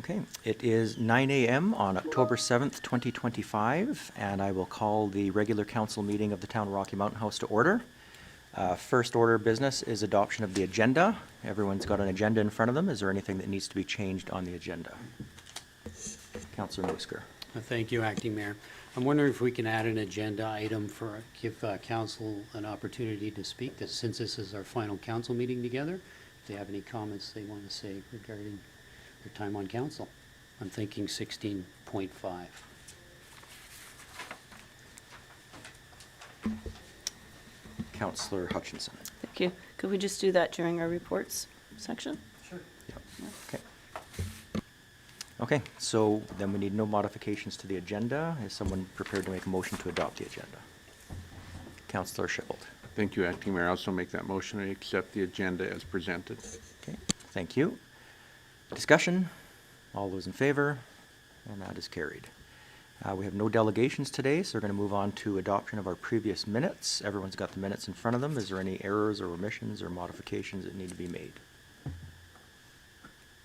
Okay, it is 9 a.m. on October 7th, 2025, and I will call the regular council meeting of the Town of Rocky Mountain House to order. First order of business is adoption of the agenda. Everyone's got an agenda in front of them. Is there anything that needs to be changed on the agenda? Councillor Musker. Thank you, Acting Mayor. I'm wondering if we can add an agenda item for, give council an opportunity to speak, since this is our final council meeting together. If they have any comments they want to say regarding their time on council. I'm thinking 16.5. Councillor Hutchinson. Thank you. Could we just do that during our reports section? Sure. Yep. Okay. Okay, so then we need no modifications to the agenda. Is someone prepared to make a motion to adopt the agenda? Councillor Shippold. Thank you, Acting Mayor. I also make that motion to accept the agenda as presented. Okay, thank you. Discussion? All those in favor? And that is carried. We have no delegations today, so we're going to move on to adoption of our previous minutes. Everyone's got the minutes in front of them. Is there any errors or omissions or modifications that need to be made?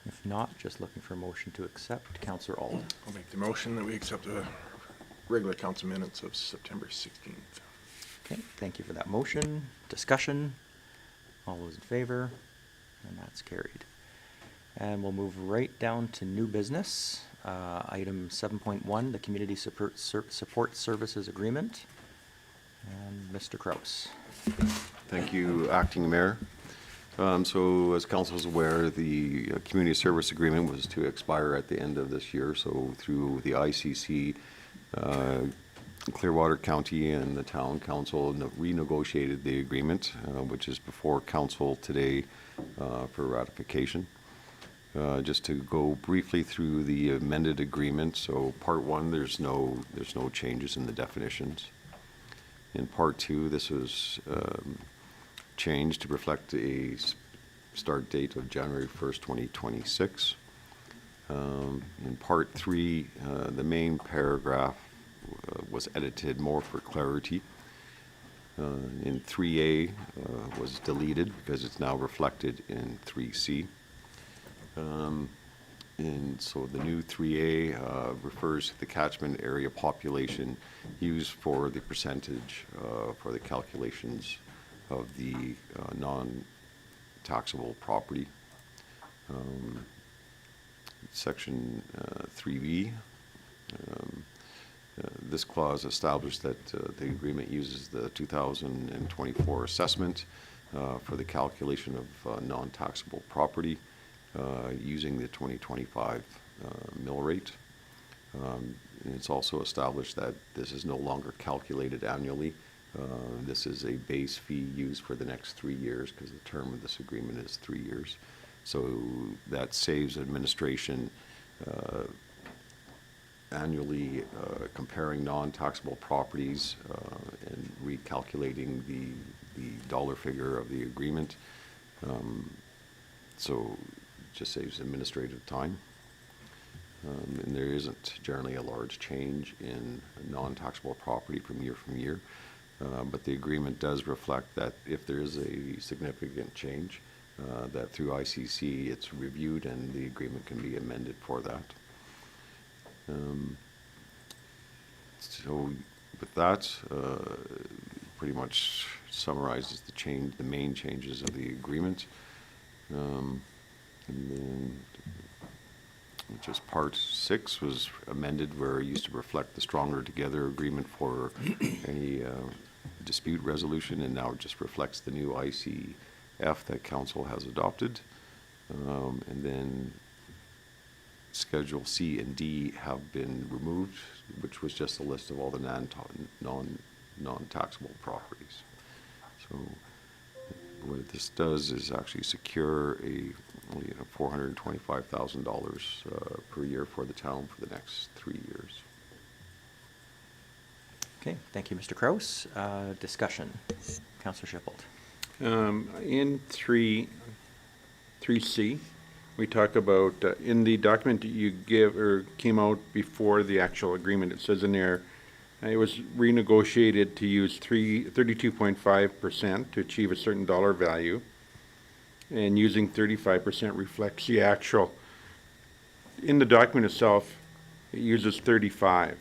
If not, just looking for a motion to accept. Councillor Auld. I'll make the motion that we accept the regular council minutes of September 16th. Okay, thank you for that motion. Discussion? All those in favor? And that's carried. And we'll move right down to new business. Item 7.1, the Community Support Services Agreement. And Mr. Kraus. Thank you, Acting Mayor. So as council is aware, the community service agreement was to expire at the end of this year. So through the ICC, Clearwater County and the town council renegotiated the agreement, which is before council today for ratification. Just to go briefly through the amended agreement. So part one, there's no changes in the definitions. In part two, this was changed to reflect a start date of January 1st, 2026. In part three, the main paragraph was edited more for clarity. In 3A was deleted because it's now reflected in 3C. And so the new 3A refers to the catchment area population used for the percentage for the calculations of the non-taxable property. Section 3B, this clause established that the agreement uses the 2024 assessment for the calculation of non-taxable property using the 2025 mill rate. And it's also established that this is no longer calculated annually. This is a base fee used for the next 3 years because the term of this agreement is 3 years. So that saves administration annually comparing non-taxable properties and recalculating the dollar figure of the agreement. So it just saves administrative time. And there isn't generally a large change in non-taxable property from year. But the agreement does reflect that if there is a significant change, that through ICC it's reviewed and the agreement can be amended for that. So with that, pretty much summarizes the main changes of the agreement. And then just part 6 was amended where it used to reflect the stronger together agreement for any dispute resolution, and now it just reflects the new ICF that council has adopted. And then Schedule C and D have been removed, which was just a list of all the non-taxable properties. So what this does is actually secure a $425,000 per year for the town for the next 3 years. Okay, thank you, Mr. Kraus. Discussion. Councillor Shippold. In 3C, we talk about, in the document that you give or came out before the actual agreement, it says in there, it was renegotiated to use 32.5% to achieve a certain dollar value, and using 35% reflects the actual in the document itself, it uses 35.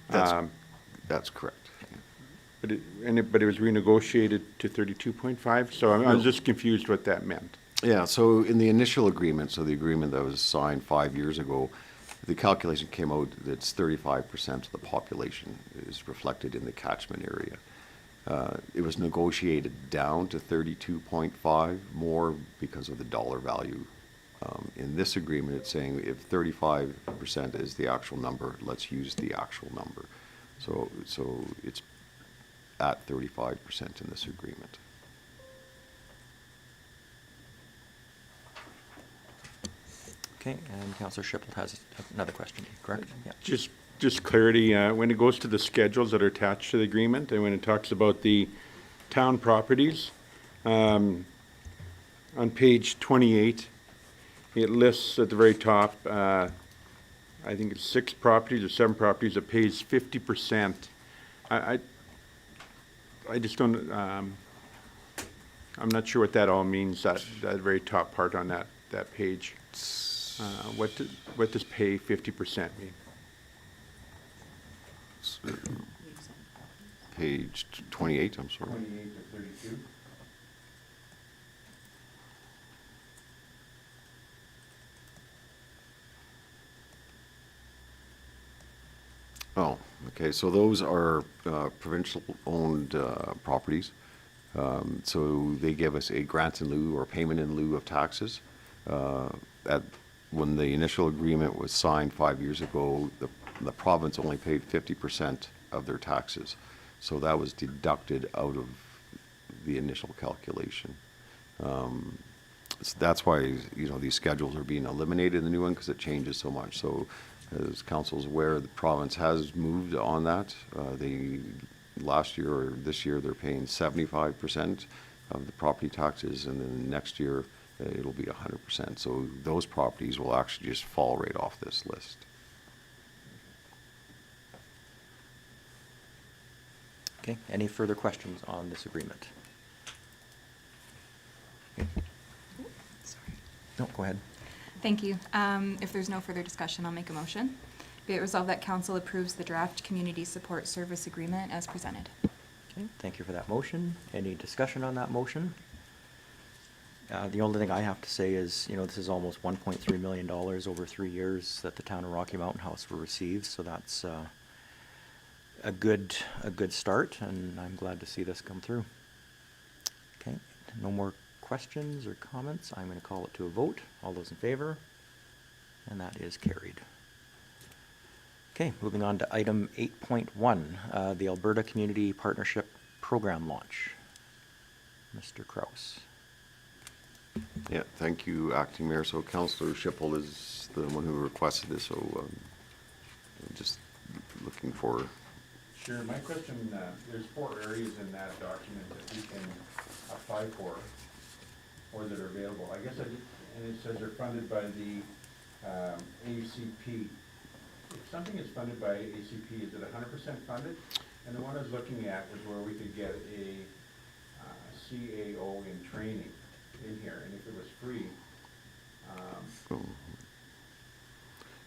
That's, that's correct. But it was renegotiated to 32.5, so I was just confused what that meant. Yeah, so in the initial agreement, so the agreement that was signed 5 years ago, the calculation came out that it's 35% of the population is reflected in the catchment area. It was negotiated down to 32.5 more because of the dollar value. In this agreement, it's saying if 35% is the actual number, let's use the actual number. So it's at 35% in this agreement. Okay, and Councillor Shipple has another question, correct? Yeah. Just clarity, when it goes to the schedules that are attached to the agreement, and when it talks about the town properties, on page 28, it lists at the very top, I think it's 6 properties or 7 properties that pays 50%. I just don't, I'm not sure what that all means, that very top part on that page. What does pay 50% mean? Page 28, I'm sorry. 28 to 32? Oh, okay, so those are provincial-owned properties. So they give us a grant in lieu or payment in lieu of taxes. When the initial agreement was signed 5 years ago, the province only paid 50% of their taxes. So that was deducted out of the initial calculation. So that's why, you know, these schedules are being eliminated in the new one because it changes so much. So as council's aware, the province has moved on that. Last year or this year, they're paying 75% of the property taxes, and then next year it'll be 100%. So those properties will actually just fall right off this list. Okay, any further questions on this agreement? Sorry. No, go ahead. Thank you. If there's no further discussion, I'll make a motion. Be it resolved that council approves the draft community support service agreement as presented. Okay, thank you for that motion. Any discussion on that motion? The only thing I have to say is, you know, this is almost $1.3 million over 3 years that the town of Rocky Mountain House will receive, so that's a good start, and I'm glad to see this come through. Okay, no more questions or comments. I'm going to call it to a vote. All those in favor? And that is carried. Okay, moving on to item 8.1, the Alberta Community Partnership Program launch. Mr. Kraus. Yeah, thank you, Acting Mayor. So Councillor Shipple is the one who requested this, so I'm just looking for. Sure, my question, there's 4 areas in that document that we can apply for, or that are available. I guess and it says they're funded by the ACP. If something is funded by ACP, is it 100% funded? And the one I was looking at was where we could get a CAO in training in here, and if it was free.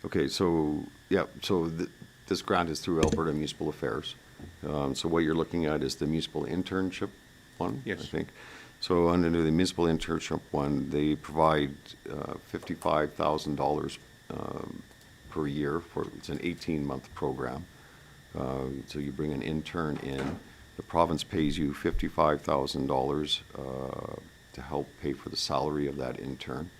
Okay, so, yeah, so this grant is through Alberta Municipal Affairs. So what you're looking at is the municipal internship one, Yes. I think. So under the municipal internship one, they provide $55,000 per year it's an 18-month program. So you bring an intern in. The province pays you $55,000 to help pay for the salary of that intern.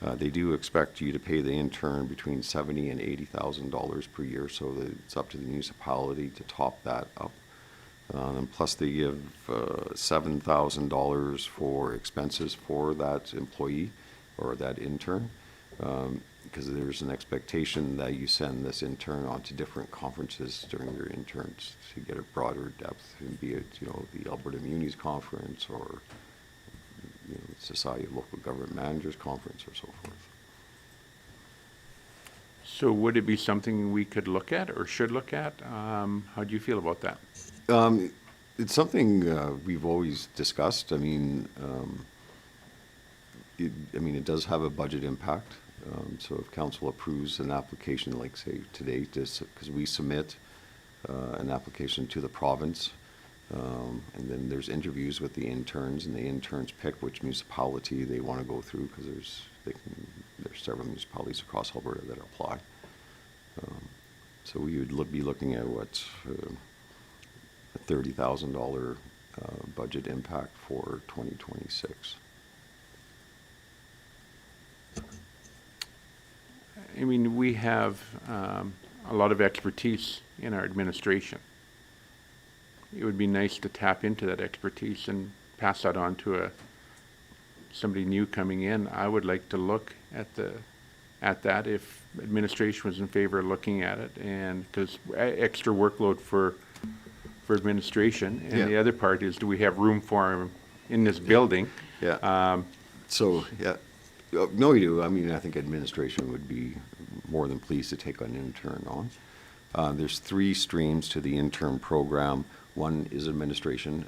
They do expect you to pay the intern between $70,000 and $80,000 per year, so that it's up to the municipality to top that up. And plus they give $7,000 for expenses for that employee or that intern, because there's an expectation that you send this intern on to different conferences during your interns to get a broader depth, be it, you know, the Alberta Munis Conference or, you know, Society of Local Government Managers Conference or so forth. So would it be something we could look at or should look at? How do you feel about that? It's something we've always discussed. I mean, it does have a budget impact. So if council approves an application, like say today, just because we submit an application to the province, and then there's interviews with the interns, and the interns pick which municipality they want to go through, because there's several municipalities across Alberta that apply. So we would be looking at what, a $30,000 budget impact for 2026. I mean, we have a lot of expertise in our administration. It would be nice to tap into that expertise and pass that on to somebody new coming in. I would like to look at that if administration was in favor of looking at it, and because extra workload for administration. And the Yeah. other part is, do we have room for them in this building? Yeah. So, yeah, no, you do. I mean, I think administration would be more than pleased to take an intern on. There's 3 streams to the intern program. One is administration,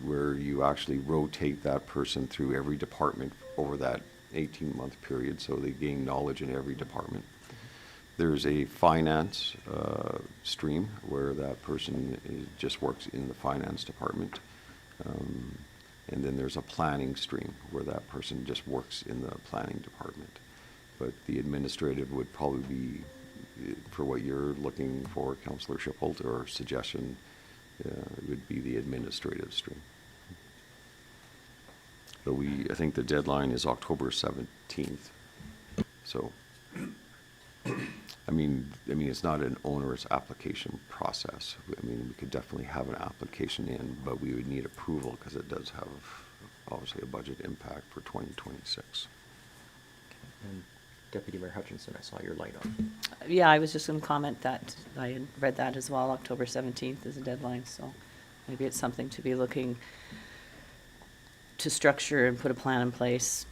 where you actually rotate that person through every department over that 18-month period, so they gain knowledge in every department. There's a finance stream where that person just works in the finance department. And then there's a planning stream where that person just works in the planning department. But the administrative would probably be, for what you're looking for, Councillor Shippold, or suggestion, would be the administrative stream. So I think the deadline is October 17th. So, I mean, it's not an onerous application process. I mean, we could definitely have an application in, but we would need approval because it does have obviously a budget impact for 2026. And Deputy Mayor Hutchinson, I saw your light on. Yeah, I was just going to comment that I had read that as well. October 17th is a deadline, so maybe it's something to be looking to structure and put a plan in place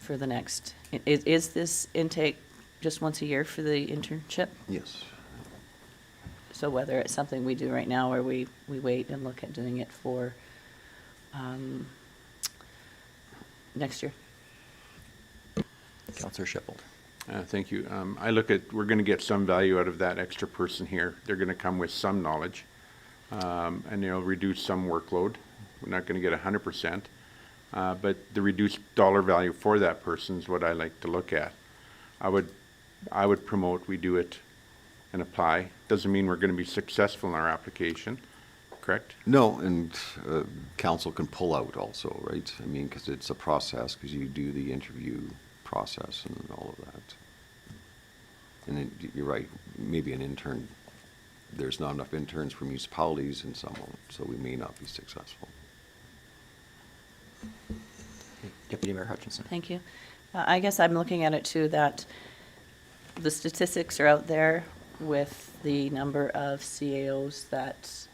for the next. Is this intake just once a year for the internship? Yes. So whether it's something we do right now or we wait and look at doing it for next year? Councillor Shippold. Thank you. I look at, we're going to get some value out of that extra person here. They're going to come with some knowledge, and they'll reduce some workload. We're not going to get 100%, but the reduced dollar value for that person is what I like to look at. I would promote we do it and apply. Doesn't mean we're going to be successful in our application, correct? No, and council can pull out also, right? I mean, because it's a process, because you do the interview process and all of that. And then, you're right, maybe an intern, there's not enough interns for municipalities and some won't, so we may not be successful. Deputy Mayor Hutchinson. Thank you. I guess I'm looking at it too, that the statistics are out there with the number of CAOs that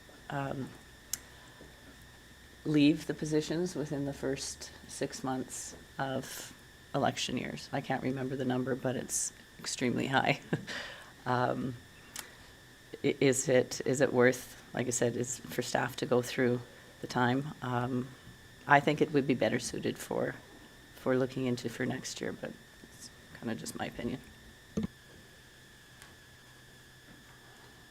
leave the positions within the first 6 months of election years. I can't remember the number, but it's extremely high. Is it worth, like I said, is for staff to go through the time? I think it would be better suited for looking into for next year, but it's kind of just my opinion.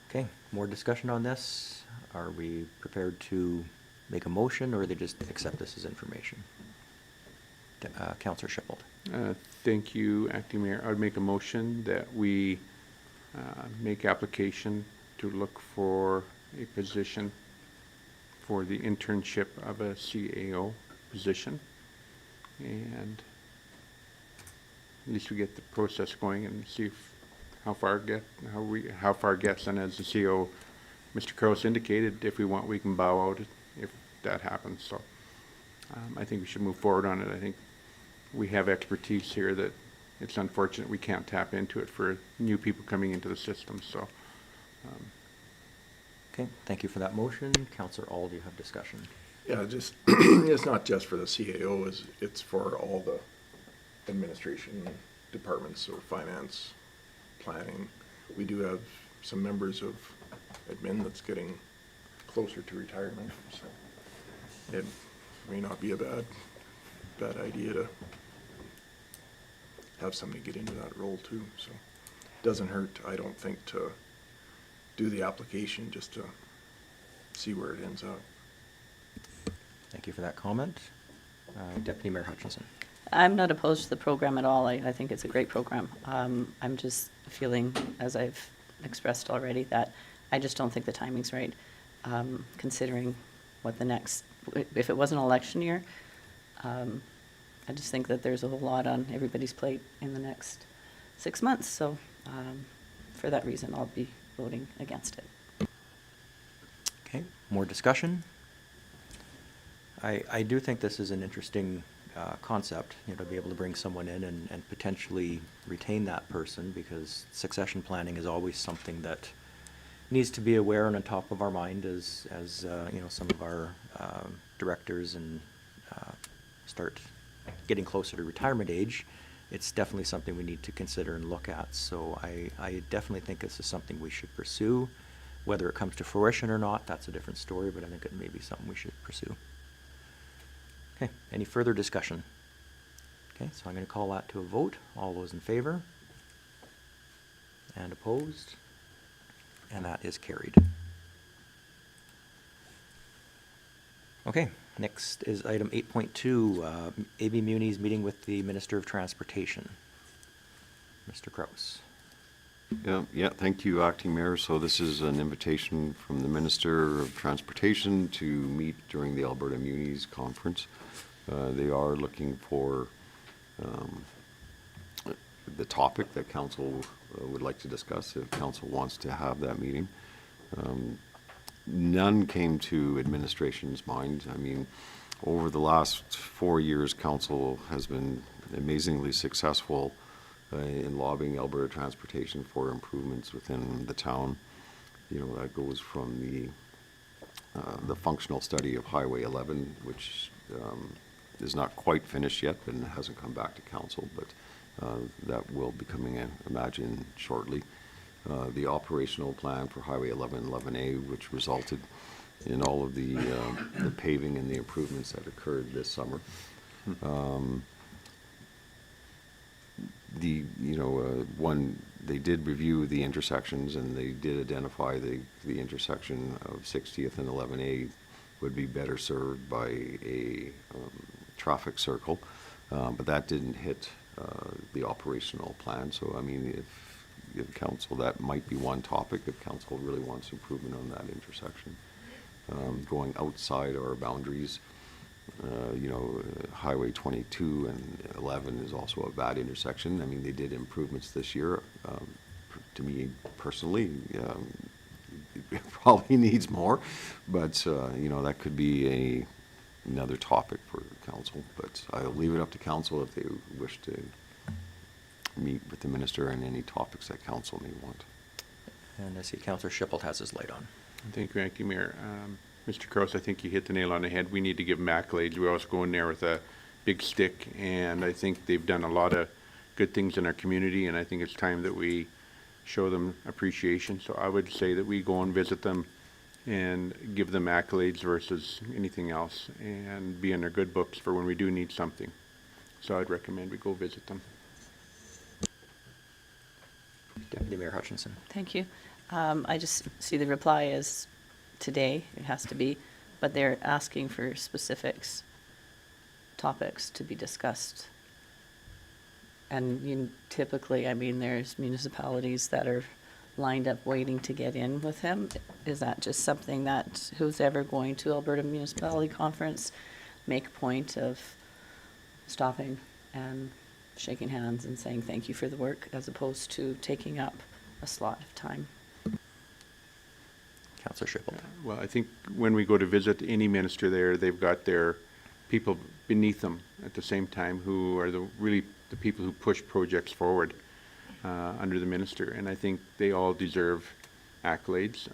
Okay, more discussion on this? Are we prepared to make a motion, or they just accept this as information? Councillor Shippold. Thank you, Acting Mayor. I would make a motion that we make application to look for a position for the internship of a CAO position. And at least we get the process going and see how far it gets. And as the CEO, Mr. Kroos indicated, if we want, we can bow out if that happens. So I think we should move forward on it. I think we have expertise here that it's unfortunate we can't tap into it for new people coming into the system. So. Okay, thank you for that motion. Councillor Auld, you have discussion. Yeah, just, it's not just for the CAO, it's for all the administration departments, so finance, planning. We do have some members of admin that's getting closer to retirement, so it may not be a bad idea to have somebody get into that role too, so. Doesn't hurt, I don't think, to do the application just to see where it ends up. Thank you for that comment. Deputy Mayor Hutchinson. I'm not opposed to the program at all. I think it's a great program. I'm just feeling, as I've expressed already, that I just don't think the timing's right, considering what the next, if it was an election year, I just think that there's a whole lot on everybody's plate in the next 6 months. So for that reason, I'll be voting against it. Okay, more discussion? I do think this is an interesting concept, to be able to bring someone in and potentially retain that person, because succession planning is always something that needs to be aware and on top of our mind as some of our directors and start getting closer to retirement age. It's definitely something we need to consider and look at. So I definitely think this is something we should pursue. Whether it comes to fruition or not, that's a different story, but I think it may be something we should pursue. Okay, any further discussion? Okay, so I'm going to call that to a vote. All those in favor? And opposed? And that is carried. Okay, next is item 8.2, AB Muni's meeting with the Minister of Transportation. Mr. Kraus. Yeah, thank you, Acting Mayor. So this is an invitation from the Minister of Transportation to meet during the Alberta Munis Conference. They are looking for the topic that Council would like to discuss, if Council wants to have that meeting. None came to administration's mind. I mean, over the last 4 years, Council has been amazingly successful in lobbying Alberta Transportation for improvements within the town. That goes from the functional study of Highway 11, which is not quite finished yet, but it hasn't come back to Council, but that will be coming in, imagine, shortly. The operational plan for Highway 11 and 11A, which resulted in all of the paving and the improvements that occurred this summer. They did review the intersections, and they did identify the intersection of 60th and 11A would be better served by a traffic circle, but that didn't hit the operational plan. So, I mean, if Council, that might be one topic, if Council really wants improvement on that intersection. Going outside our boundaries, Highway 22 and 11 is also a bad intersection. I mean, they did improvements this year. To me personally, it probably needs more, but that could be another topic for Council. But I'll leave it up to Council if they wish to meet with the Minister on any topics that Council may want. And I see Councillor Schipholt has his light on. Thank you, Acting Mayor. Mr. Kraus, I think you hit the nail on the head. We need to give them accolades. We always go in there with a big stick, and I think they've done a lot of good things in our community, and I think it's time that we show them appreciation. So I would say that we go and visit them and give them accolades versus anything else, and be in their good books for when we do need something. So I'd recommend we go visit them. Deputy Mayor Hutchinson. Thank you. I just see the reply as today, it has to be, but they're asking for specifics, topics to be discussed. And typically, I mean, there's municipalities that are lined up waiting to get in with him. Is that just something that who's ever going to Alberta Municipality Conference make a point of stopping and shaking hands and saying thank you for the work, as opposed to taking up a slot of time? Councillor Schipholt. Well, I think when we go to visit any minister there, they've got their people beneath them at the same time who are really the people who push projects forward under the minister, and I think they all deserve accolades.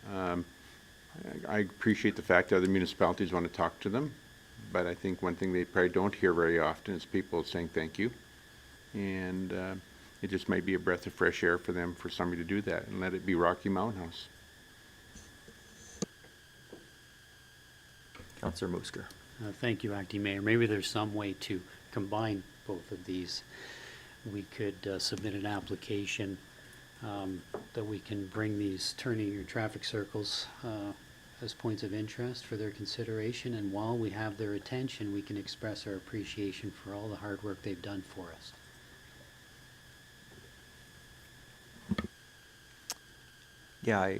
I appreciate the fact that other municipalities want to talk to them, but I think one thing they probably don't hear very often is people saying thank you, and it just might be a breath of fresh air for them, for somebody to do that, and let it be Rocky Mountain House. Councillor Musker. Thank you, Acting Mayor. Maybe there's some way to combine both of these. we could submit an application that we can bring these turning your traffic circles as points of interest for their consideration. And while we have their attention, we can express our appreciation for all the hard work they've done for us. Yeah,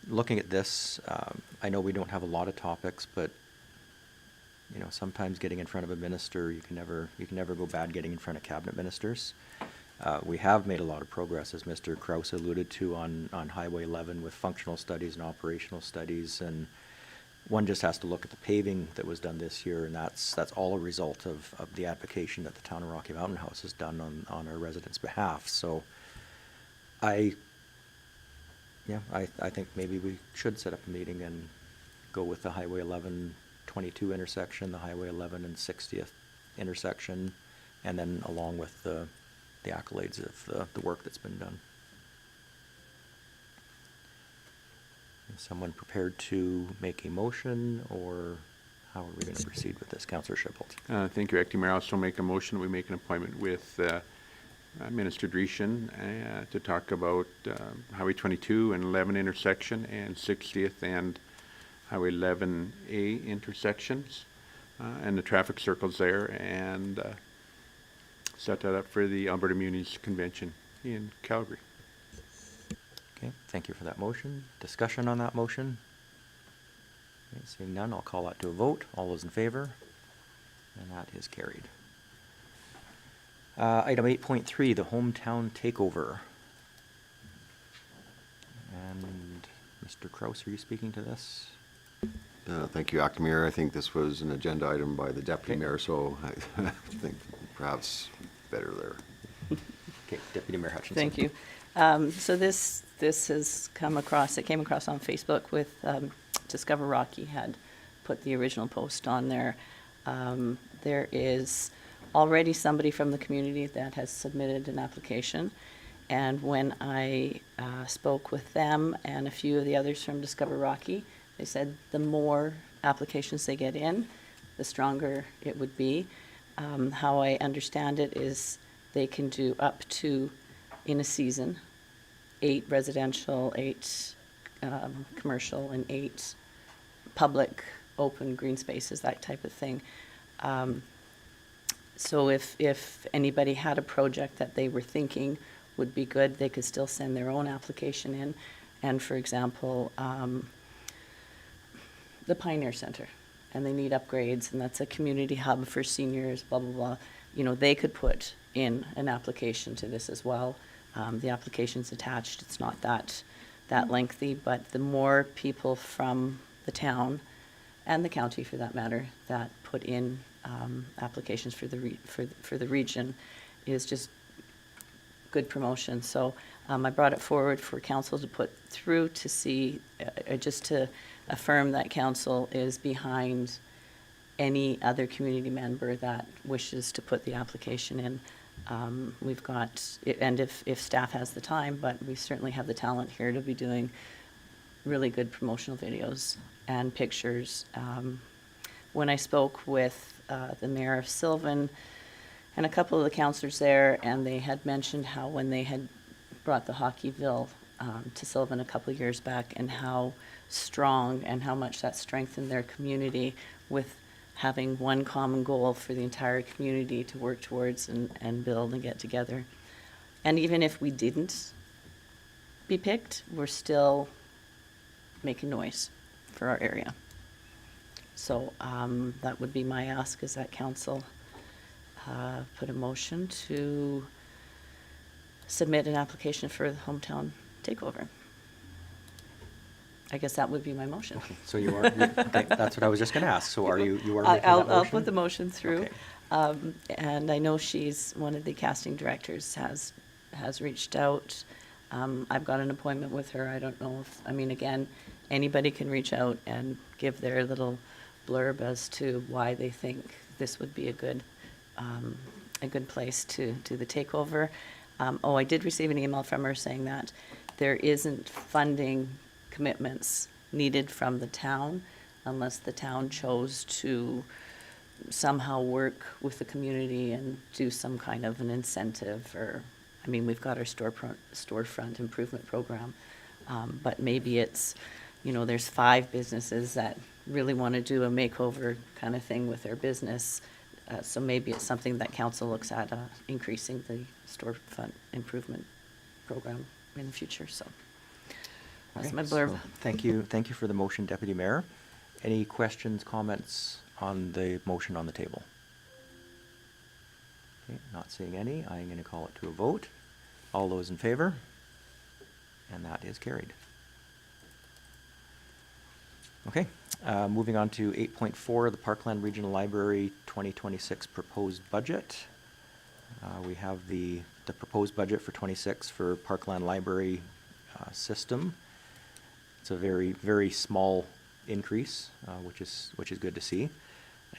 looking at this, I know we don't have a lot of topics, but, you know, sometimes getting in front of a minister, you can never go bad getting in front of cabinet ministers. We have made a lot of progress, as Mr. Kraus alluded to, on Highway 11 with functional studies and operational studies, and one just has to look at the paving that was done this year, and that's all a result of the application that the town of Rocky Mountain House has done on our residents' behalf. So I think maybe we should set up a meeting and go with the Highway 11-22 intersection, the Highway 11 and 60th intersection, and then along with the accolades of the work that's been done. Is someone prepared to make a motion, or how are we going to proceed with this? Councillor Shipholz. Thank you, Acting Mayor. I'll also make a motion. We make an appointment with Minister Dreeshen to talk about Highway 22 and 11 intersection and 60th and Highway 11A intersections and the traffic circles there, and set that up for the Alberta Munis Convention in Calgary. Okay, thank you for that motion. Discussion on that motion? Okay, seeing none, I'll call that to a vote. All those in favor? And that is carried. Item 8.3, the hometown takeover. And Mr. Kraus, are you speaking to this? Thank you, Acting Mayor. I think this was an agenda item by the Deputy Okay. Mayor, so I think perhaps better there. Okay, Deputy Mayor Hutchinson. Thank you. So this has come across, it came across on Facebook with Discover Rocky had put the original post on there. There is already somebody from the community that has submitted an application. And when I spoke with them and a few of the others from Discover Rocky, they said the more applications they get in, the stronger it would be. How I understand it is they can do up to, in a season, 8 residential, 8 commercial, and 8 public open green spaces, that type of thing. So if anybody had a project that they were thinking would be good, they could still send their own application in. And for example, the Pioneer Center, and they need upgrades, and that's a community hub for seniors, blah, blah, blah. You know, they could put in an application to this as well. The application's attached. It's not that lengthy, but the more people from the town and the county, for that matter, that put in applications for the region is just good promotion. So I brought it forward for council to put through to see, just to affirm that council is behind any other community member that wishes to put the application in. We've got, and if staff has the time, but we certainly have the talent here to be doing really good promotional videos and pictures. When I spoke with the mayor of Sylvan and a couple of the councillors there, and they had mentioned how when they had brought the Hockeyville to Sylvan a couple of years back, and how strong and how much that strengthened their community with having one common goal for the entire community to work towards and build and get together. And even if we didn't be picked, we're still making noise for our area. So that would be my ask, is that council put a motion to submit an application for the hometown takeover. I guess that would be my motion. So you are, okay, that's what I was just going to ask. So are you are making that motion? I'll put the motion through. Okay. And I know she's, one of the casting directors has reached out. I've got an appointment with her. I don't know if, I mean, again, anybody can reach out and give their little blurb as to why they think this would be a good place to do the takeover. I did receive an email from her saying that there isn't funding commitments needed from the town unless the town chose to somehow work with the community and do some kind of an incentive or, I mean, we've got our storefront improvement program, but maybe it's, you know, there's 5 businesses that really want to do a makeover kind of thing with their business. So maybe it's something that council looks at, increasing the storefront improvement program in the future, so. That's Okay, my blurb. so thank you for the motion, Deputy Mayor. Any questions, comments on the motion on the table? Okay, not seeing any, I'm going to call it to a vote. All those in favor? And that is carried. Okay, moving on to 8.4, the Parkland Regional Library 2026 proposed budget. We have the proposed budget for 26 for Parkland Library system. It's a very, very small increase, which is good to see.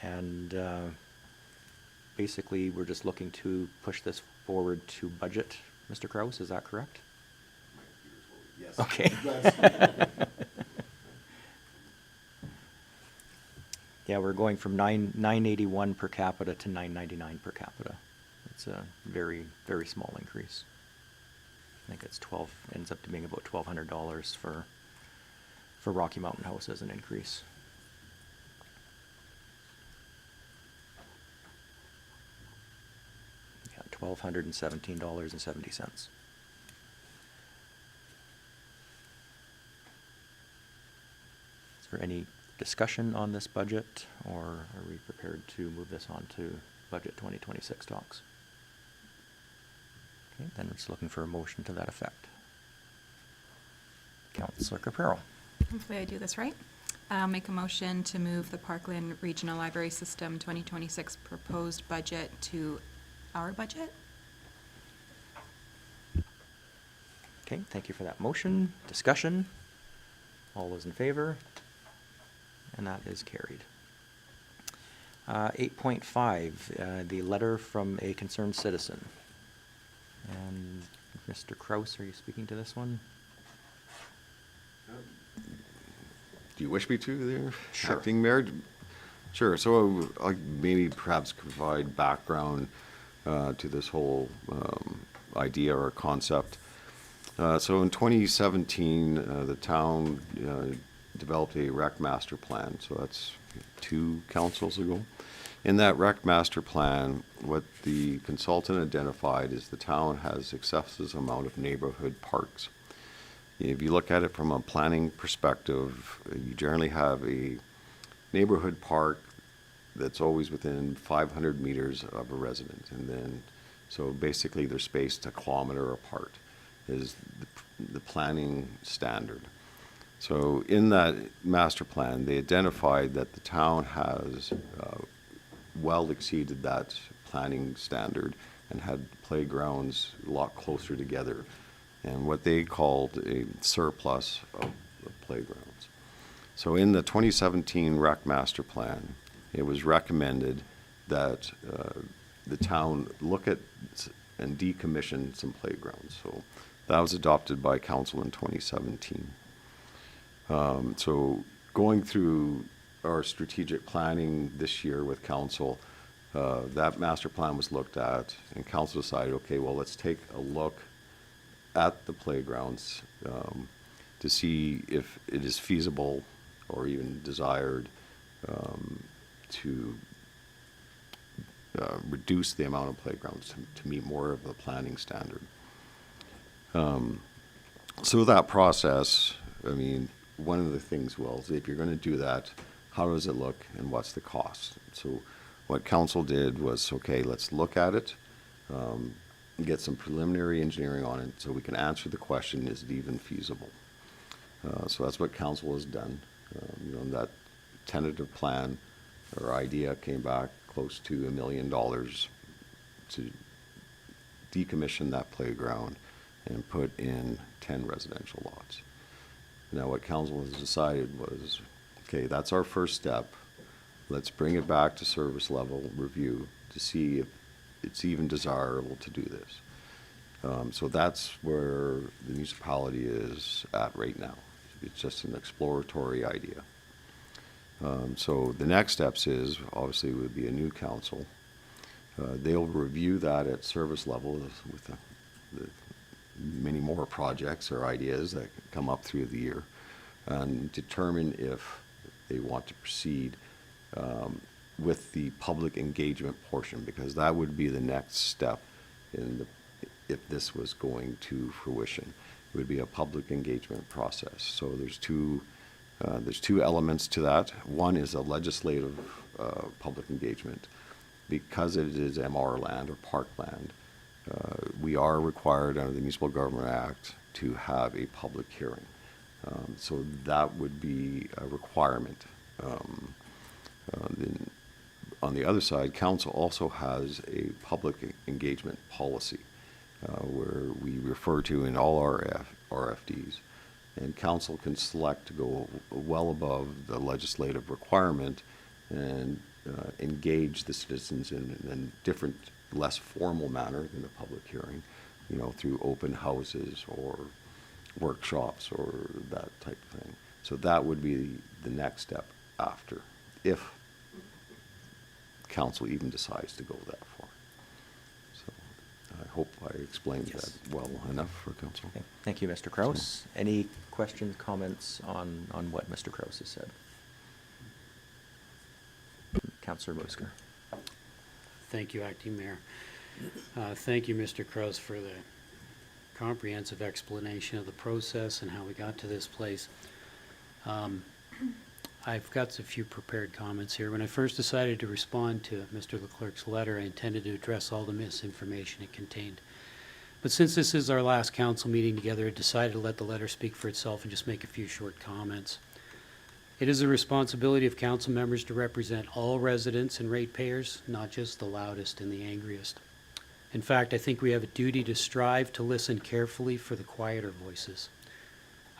And basically, we're just looking to push this forward to budget. Mr. Kraus, is that correct? Yes. Okay. Yeah, we're going from 981 per capita to 999 per capita. It's a very, very small increase. I think it's ends up to being about $1,200 for Rocky Mountain House as an increase. Yeah, $1,217.70. Is there any discussion on this budget, or are we prepared to move this on to budget 2026 talks? Okay, then we're just looking for a motion to that effect. Councillor Capero. Hopefully I do this right. I'll make a motion to move the Parkland Regional Library System 2026 proposed budget to our budget. Okay, thank you for that motion. Discussion? All those in favor? And that is carried. 8.5, the letter from a concerned citizen. And Mr. Kraus, are you speaking to this one? Do you wish me to there? Sure. Acting Mayor? Sure, so I'll maybe perhaps provide background to this whole idea or concept. So in 2017, the town developed a rec master plan, so that's 2 councils ago. In that rec master plan, what the consultant identified is the town has excessive amount of neighborhood parks. If you look at it from a planning perspective, you generally have a neighborhood park that's always within 500 meters of a resident. And then, so basically they're spaced a kilometer apart is the planning standard. So in that master plan, they identified that the town has well exceeded that planning standard and had playgrounds a lot closer together, and what they called a surplus of playgrounds. So in the 2017 rec master plan, it was recommended that the town look at and decommission some playgrounds. So that was adopted by council in 2017. So going through our strategic planning this year with council, that master plan was looked at, and council decided, okay, well, let's take a look at the playgrounds to see if it is feasible or even desired to reduce the amount of playgrounds to meet more of the planning standard. So that process, I mean, one of the things, well, is if you're going to do that, how does it look and what's the cost? So what council did was, okay, let's look at it, get some preliminary engineering on it so we can answer the question, is it even feasible? So that's what council has done. You know, that tentative plan or idea came back close to $1 million to decommission that playground and put in 10 residential lots. Now what council has decided was, okay, that's our first step. Let's bring it back to service level review to see if it's even desirable to do this. So that's where the municipality is at right now. It's just an exploratory idea. So the next steps is, obviously, would be a new council. They'll review that at service level with the many more projects or ideas that come up through the year, and determine if they want to proceed with the public engagement portion, because that would be the next step if this was going to fruition. It would be a public engagement process. So there's two elements to that. One is a legislative public engagement. Because it is MR land or park land, we are required under the Municipal Government Act to have a public hearing. So that would be a requirement. Then on the other side, council also has a public engagement policy where we refer to in all our RFDs. And council can select to go well above the legislative requirement and engage the citizens in different, less formal manner than a public hearing, through open houses or workshops or that type of thing. So that would be the next step after, if council even decides to go that far. So I hope I explained Yes. that well enough for council. Okay. Thank you, Mr. Kraus. Any questions, comments on what Mr. Kraus has said? Councillor Musker. Thank you, Acting Mayor. Thank you, Mr. Kraus, for the comprehensive explanation of the process and how we got to this place. I've got a few prepared comments here. When I first decided to respond to Mr. Leclerc's letter, I intended to address all the misinformation it contained. But since this is our last council meeting together, I decided to let the letter speak for itself and just make a few short comments. It is the responsibility of council members to represent all residents and ratepayers, not just the loudest and the angriest. In fact, I think we have a duty to strive to listen carefully for the quieter voices.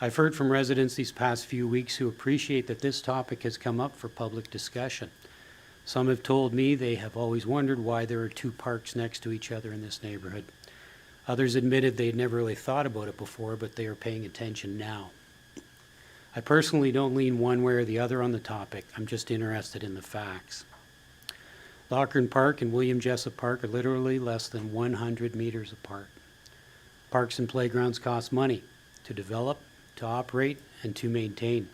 I've heard from residents these past few weeks who appreciate that this topic has come up for public discussion. Some have told me they have always wondered why there are two parks next to each other in this neighborhood. Others admitted they'd never really thought about it before, but they are paying attention now. I personally don't lean one way or the other on the topic. I'm just interested in the facts. Lochran Park and William Jessup Park are literally less than 100 meters apart. Parks and playgrounds cost money to develop, to operate, and to maintain.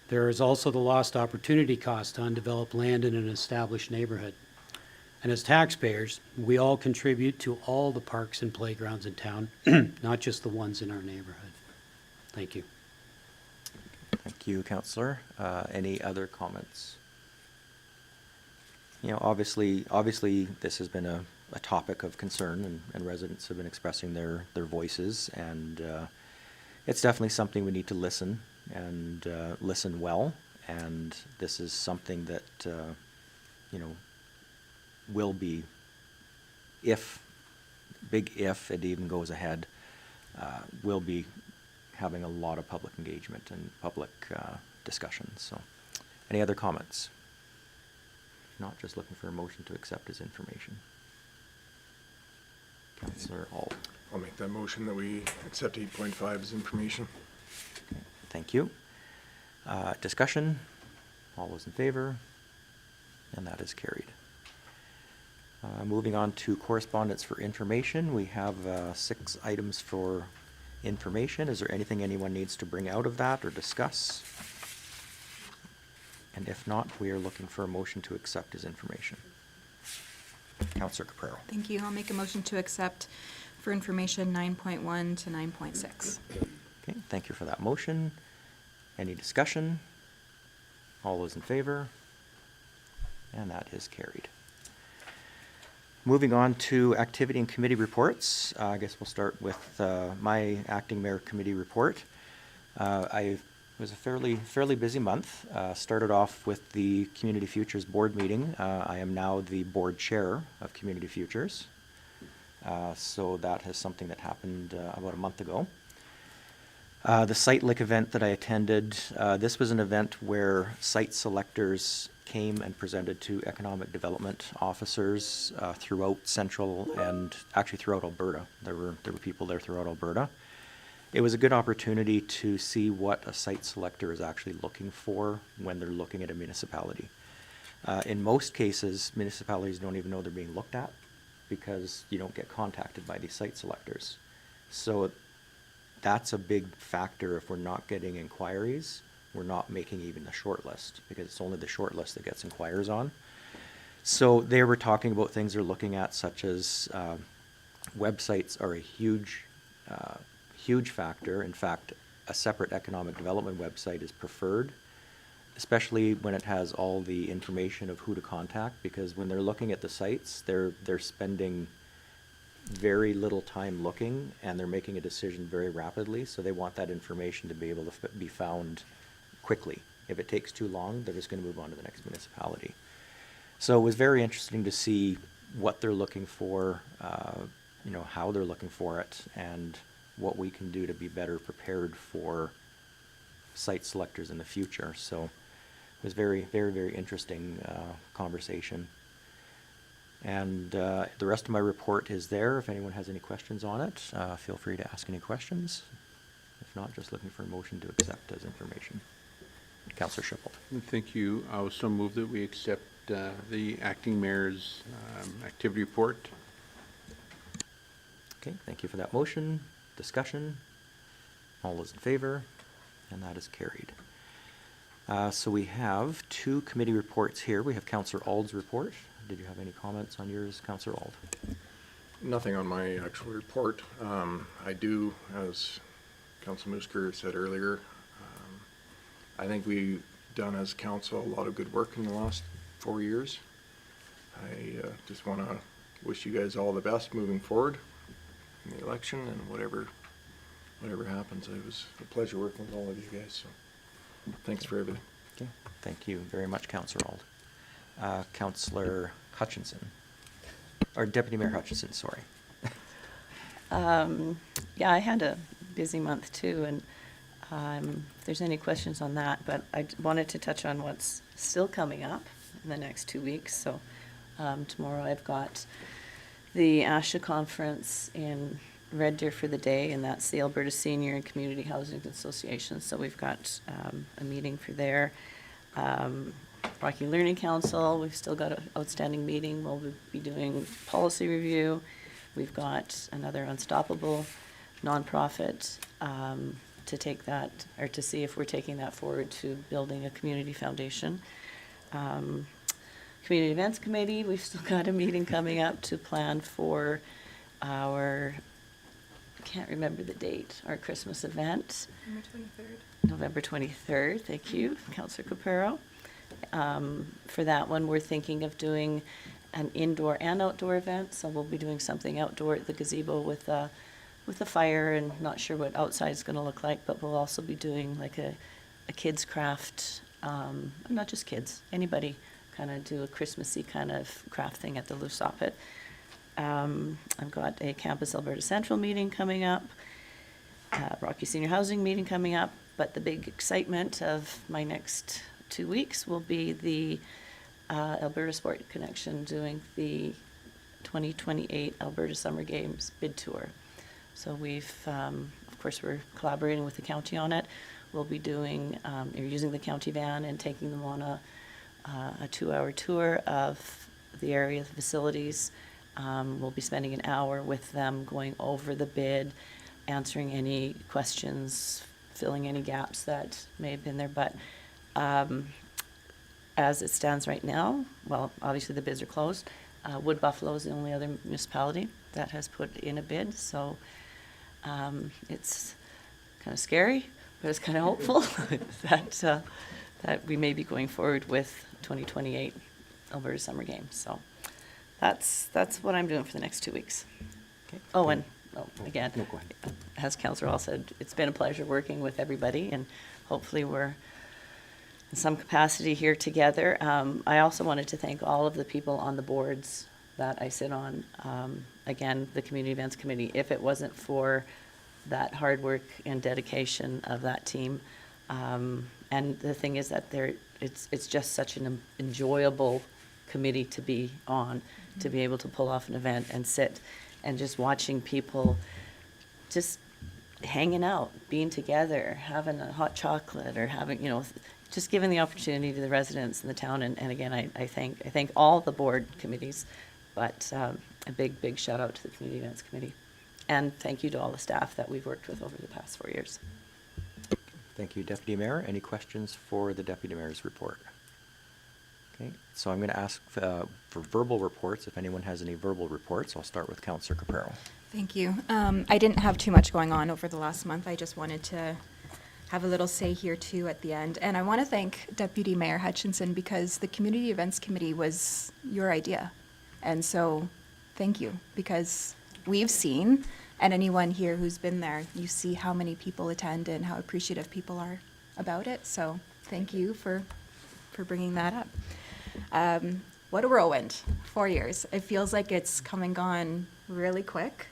There is also the lost opportunity cost to undeveloped land in an established neighborhood. And as taxpayers, we all contribute to all the parks and playgrounds in town, not just the ones in our neighborhood. Thank you. Thank you, Councillor. Any other comments? Obviously, this has been a topic of concern, and residents have been expressing their voices, and it's definitely something we need to listen and listen well. And this is something that will be, if it even goes ahead, will be having a lot of public engagement and public discussion. So, any other comments? Not just looking for a motion to accept as information. Councillor Hall. I'll make that motion that we accept 8.5 as information. Okay, thank you. Discussion? All those in favor? And that is carried. Moving on to correspondence for information, we have 6 items for information. Is there anything anyone needs to bring out of that or discuss? And if not, we are looking for a motion to accept as information. Councillor Caprero. Thank you. I'll make a motion to accept for information 9.1 to 9.6. Okay, thank you for that motion. Any discussion? All those in favor? And that is carried. Moving on to activity and committee reports. I guess we'll start with my acting mayor committee report. It was a fairly busy month. Started off with the Community Futures board meeting. I am now the board chair of Community Futures. So that is something that happened about a month ago. The Site Lick event that I attended, this was an event where site selectors came and presented to economic development officers throughout Central and actually throughout Alberta. There were people there throughout Alberta. it was a good opportunity to see what a site selector is actually looking for when they're looking at a municipality. In most cases, municipalities don't even know they're being looked at because you don't get contacted by these site selectors. So that's a big factor. If we're not getting inquiries, we're not making even the short list, because it's only the short list that gets inquiries on. So they were talking about things they're looking at, such as websites are a huge factor. In fact, a separate economic development website is preferred, especially when it has all the information of who to contact, because when they're looking at the sites, they're spending very little time looking, and they're making a decision very rapidly, so they want that information to be able to be found quickly. If it takes too long, they're just going to move on to the next municipality. So it was very interesting to see what they're looking for, how they're looking for it, and what we can do to be better prepared for site selectors in the future. So it was very, very, very interesting conversation. And the rest of my report is there. If anyone has any questions on it, feel free to ask any questions. If not, just looking for a motion to accept as information. Councillor Schipholt. Thank you. I also move that we accept the acting mayor's activity report. Okay, thank you for that motion. Discussion? All those in favor? And that is carried. So we have two committee reports here. We have Councillor Ald's report. Did you have any comments on yours, Councillor Ald? Nothing on my actual report. I do, as Council Musker said earlier, I think we've done as council a lot of good work in the last 4 years. I just want to wish you guys all the best moving forward in the election, and whatever happens. It was a pleasure working with all of you guys, so thanks for everything. Okay, thank you very much, Councillor Ald. Councillor Hutchinson, or Deputy Mayor Hutchinson, sorry. Yeah, I had a busy month too, and if there's any questions on that, but I wanted to touch on what's still coming up in the next 2 weeks. So tomorrow I've got the ASHA conference in Red Deer for the day, and that's the Alberta Senior and Community Housing Association. So we've got a meeting for there. Rocky Learning Council, we've still got an outstanding meeting. We'll be doing policy review. We've got another Unstoppable nonprofit to take that, or to see if we're taking that forward to building a community foundation. Community Events Committee, we've still got a meeting coming up to plan for our, I can't remember the date, our Christmas event. November 23rd, thank you, Councillor Capero. For that one, we're thinking of doing an indoor and outdoor event, so we'll be doing something outdoor at the gazebo with a fire, and not sure what outside is going to look like, but we'll also be doing like a kids craft, not just kids, anybody kind of do a Christmassy kind of craft thing at the Lousopit. I've got a Campus Alberta Central meeting coming up, Rocky Senior Housing meeting coming up, but the big excitement of my next 2 weeks will be the Alberta Sport Connection doing the 2028 Alberta Summer Games bid tour. So we've, of course, we're collaborating with the county on it. We'll be doing, you're using the county van and taking them on a 2-hour tour of the area, the facilities. We'll be spending an hour with them going over the bid, answering any questions, filling any gaps that may have been there. But as it stands right now, well, obviously the bids are closed. Wood Buffalo is the only other municipality that has put in a bid, so it's kind of scary, but it's kind of hopeful that we may be going forward with 2028 Alberta Summer Games. So that's what I'm doing for the next 2 weeks. Okay. Oh, and again, No, go ahead. as Councillor Hall said, it's been a pleasure working with everybody, and hopefully we're in some capacity here together. I also wanted to thank all of the people on the boards that I sit on. Again, the Community Events Committee, if it wasn't for that hard work and dedication of that team, and the thing is that it's just such an enjoyable committee to be on, to be able to pull off an event and sit and just watching people just hanging out, being together, having a hot chocolate, or having, just giving the opportunity to the residents in the town. And again, I thank all the board committees, but a big shout out to the Community Events Committee. And thank you to all the staff that we've worked with over the past 4 years. Thank you, Deputy Mayor. Any questions for the Deputy Mayor's report? Okay, so I'm going to ask for verbal reports, if anyone has any verbal reports. I'll start with Councillor Caprero. Thank you. I didn't have too much going on over the last month. I just wanted to have a little say here too at the end. And I want to thank Deputy Mayor Hutchinson, because the Community Events Committee was your idea. And so thank you, because we've seen, and anyone here who's been there, you see how many people attend and how appreciative people are about it. So thank you for bringing that up. What a whirlwind, 4 years. It feels like it's come and gone really quick.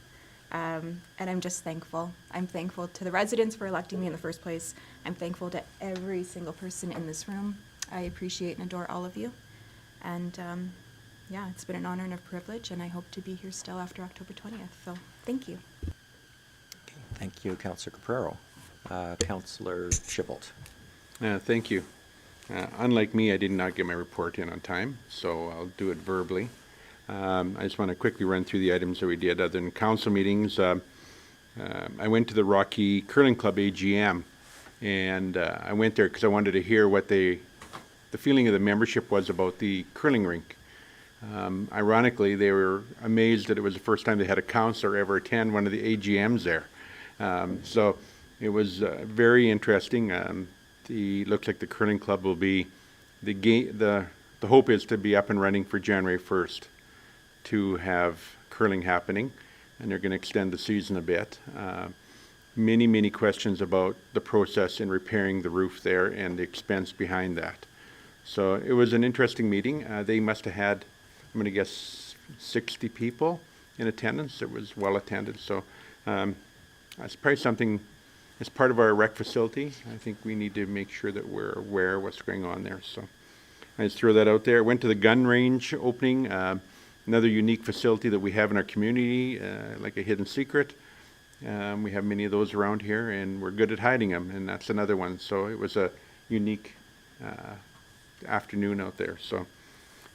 And I'm just thankful. I'm thankful to the residents for electing me in the first place. I'm thankful to every single person in this room. I appreciate and adore all of you. And yeah, it's been an honor and a privilege, and I hope to be here still after October 20th. So thank you. Okay, thank you, Councillor Caprero. Councillor Shippold. Thank you. Unlike me, I did not get my report in on time, so I'll do it verbally. I just want to quickly run through the items that we did other than council meetings. I went to the Rocky Curling Club AGM, and I went there because I wanted to hear what the feeling of the membership was about the curling rink. Ironically, they were amazed that it was the first time they had a councillor ever attend one of the AGMs there. So it was very interesting. Looks like the curling club will be, the hope is to be up and running for January 1st to have curling happening, and they're going to extend the season a bit. Many questions about the process in repairing the roof there and the expense behind that. So it was an interesting meeting. They must have had, I'm going to guess, 60 people in attendance. It was well attended. So that's probably something, as part of our rec facility, I think we need to make sure that we're aware of what's going on there. So I just throw that out there. I went to the gun range opening, another unique facility that we have in our community, like a hidden secret. We have many of those around here, and we're good at hiding them, and that's another one. So it was a unique afternoon out there. So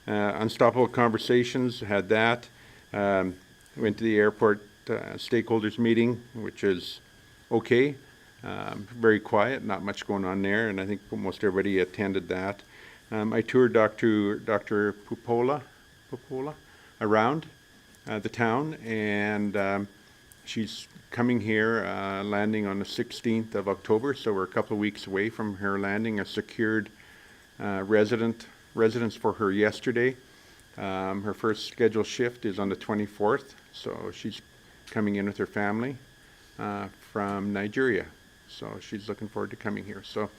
Unstoppable Conversations, had that. Went to the airport stakeholders meeting, which is okay. Very quiet, not much going on there, and I think most everybody attended that. I toured Dr. Pupola around the town, and she's coming here, landing on the 16th of October, so we're a couple of weeks away from her landing. I secured residence for her yesterday. Her first scheduled shift is on the 24th, so she's coming in with her family from Nigeria. So she's looking forward to coming here. So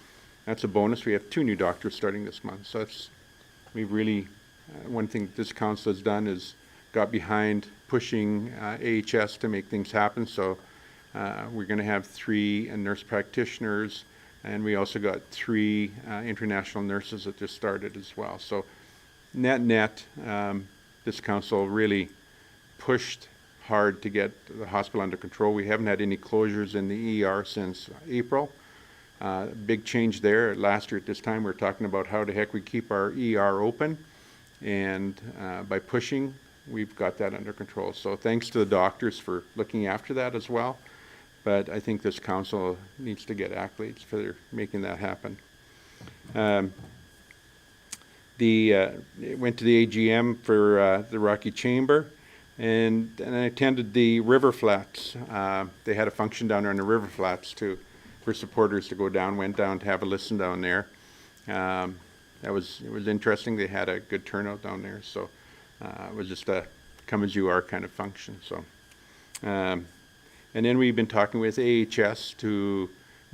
that's a bonus. We have 2 new doctors starting this month. So we've really, one thing this council has done is got behind pushing AHS to make things happen. So we're going to have 3 nurse practitioners, and we also got 3 international nurses that just started as well. So net, this council really pushed hard to get the hospital under control. We haven't had any closures in the ER since April. Big change there. Last year at this time, we were talking about how the heck we keep our ER open, and by pushing, we've got that under control. So thanks to the doctors for looking after that as well. But I think this council needs to get accolades for making that happen. Went to the AGM for the Rocky Chamber, and I attended the River Flats. They had a function down there in the River Flats for supporters to go down. Went down to have a listen down there. It was interesting. They had a good turnout down there. So it was just a come as you are kind of function. So, and then we've been talking with AHS to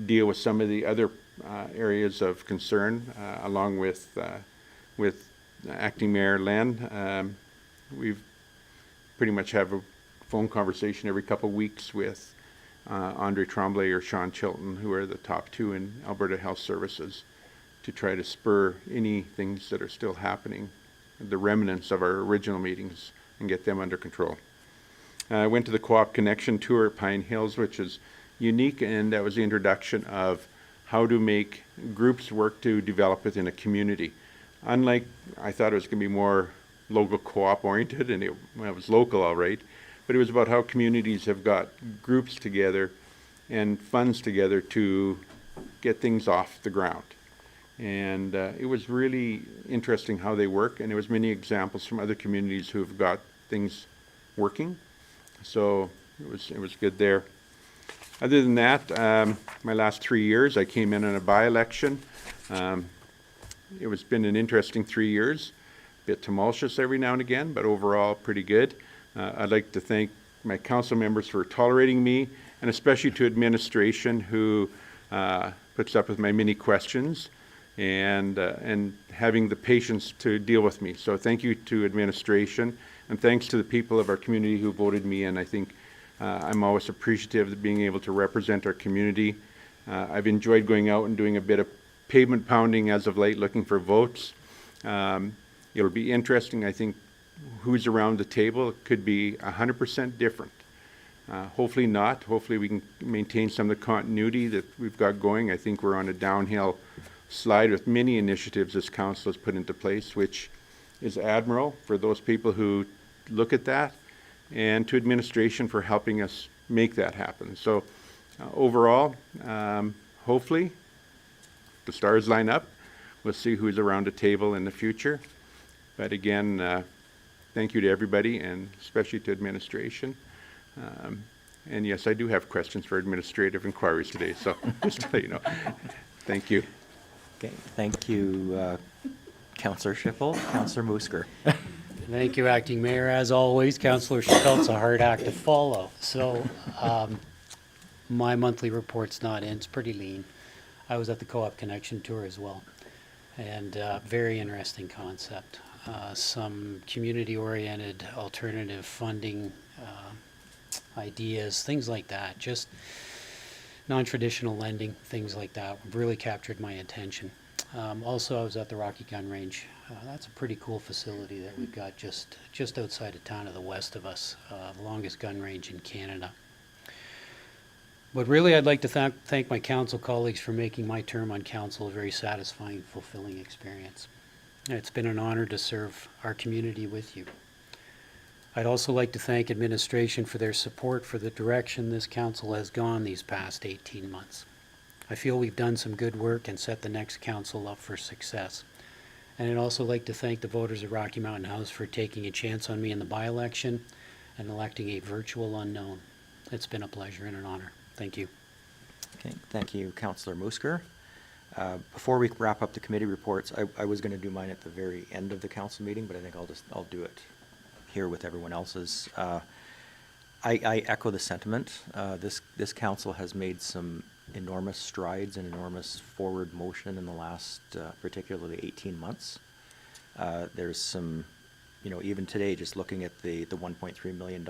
deal with some of the other areas of concern, along with Acting Mayor Len. We've pretty much have a phone conversation every couple of weeks with Andre Tremblay or Sean Chilton, who are the top 2 in Alberta Health Services, to try to spur any things that are still happening, the remnants of our original meetings, and get them under control. I went to the Co-op Connection tour at Pine Hills, which is unique, and that was the introduction of how to make groups work to develop within a community. Unlike, I thought it was going to be more local co-op oriented, and it was local, all right, but it was about how communities have got groups together and funds together to get things off the ground. And it was really interesting how they work, and there was many examples from other communities who have got things working. So it was good there. Other than that, my last 3 years, I came in on a by-election. It was been an interesting 3 years, a bit tumultuous every now and again, but overall pretty good. I'd like to thank my council members for tolerating me, and especially to administration who puts up with my many questions and having the patience to deal with me. So thank you to administration, and thanks to the people of our community who voted me in. I think I'm always appreciative of being able to represent our community. I've enjoyed going out and doing a bit of pavement pounding as of late, looking for votes. It'll be interesting, I think, who's around the table. It could be 100% different. Hopefully not. Hopefully we can maintain some of the continuity that we've got going. I think we're on a downhill slide with many initiatives this council has put into place, which is admirable for those people who look at that, and to administration for helping us make that happen. So overall, hopefully the stars line up. We'll see who's around the table in the future. But again, thank you to everybody, and especially to administration. And yes, I do have questions for administrative inquiries today, so just to let you know. Thank you. Okay, thank you, Councillor Schiffel. Councillor Musker. Thank you, Acting Mayor. As always, Councillor Schapel's a hard act to follow. So my monthly report's not in. It's pretty lean. I was at the Co-op Connection Tour as well, and very interesting concept. Some community-oriented alternative funding ideas, things like that. Just non-traditional lending, things like that really captured my attention. Also, I was at the Rocky Gun Range. That's a pretty cool facility that we've got just outside of town to the west of us, the longest gun range in Canada. But really, I'd like to thank my council colleagues for making my term on council a very satisfying, fulfilling experience. It's been an honor to serve our community with you. I'd also like to thank administration for their support for the direction this council has gone these past 18 months. I feel we've done some good work and set the next council up for success. And I'd also like to thank the voters of Rocky Mountain House for taking a chance on me in the by-election and electing a virtual unknown. It's been a pleasure and an honor. Thank you. Okay, thank you, Councillor Musker. Before we wrap up the committee reports, I was going to do mine at the very end of the council meeting, but I think I'll do it here with everyone else's. I echo the sentiment. This council has made some enormous strides and enormous forward motion in the last, particularly 18 months. There's some, even today, just looking at the $1.3 million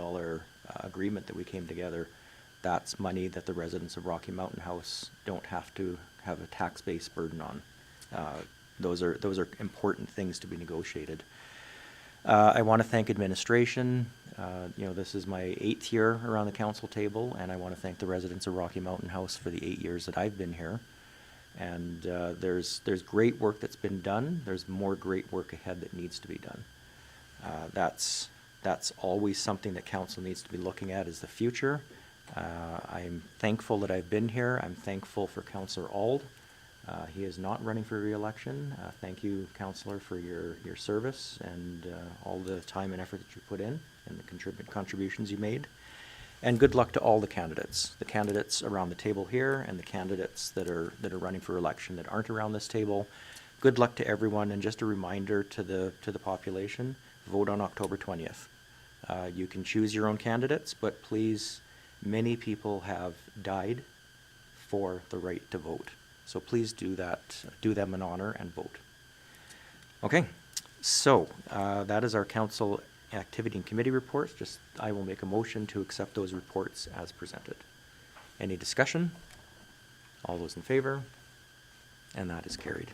agreement that we came together, that's money that the residents of Rocky Mountain House don't have to have a tax-based burden on. Those are important things to be negotiated. I want to thank administration. This is my 8th year around the council table, and I want to thank the residents of Rocky Mountain House for the 8 years that I've been here. And there's great work that's been done. There's more great work ahead that needs to be done. That's always something that council needs to be looking at, is the future. I'm thankful that I've been here. I'm thankful for Councillor Auld. He is not running for re-election. Thank you, Councillor, for your service and all the time and effort that you put in and the contributions you made. And good luck to all the candidates around the table here and the candidates that are running for election that aren't around this table. Good luck to everyone, and just a reminder to the population, vote on October 20th. You can choose your own candidates, but please, many people have died for the right to vote. So please do that, do them an honor and vote. Okay, so that is our council activity and committee reports. I will make a motion to accept those reports as presented. Any discussion? All those in favor? And that is carried.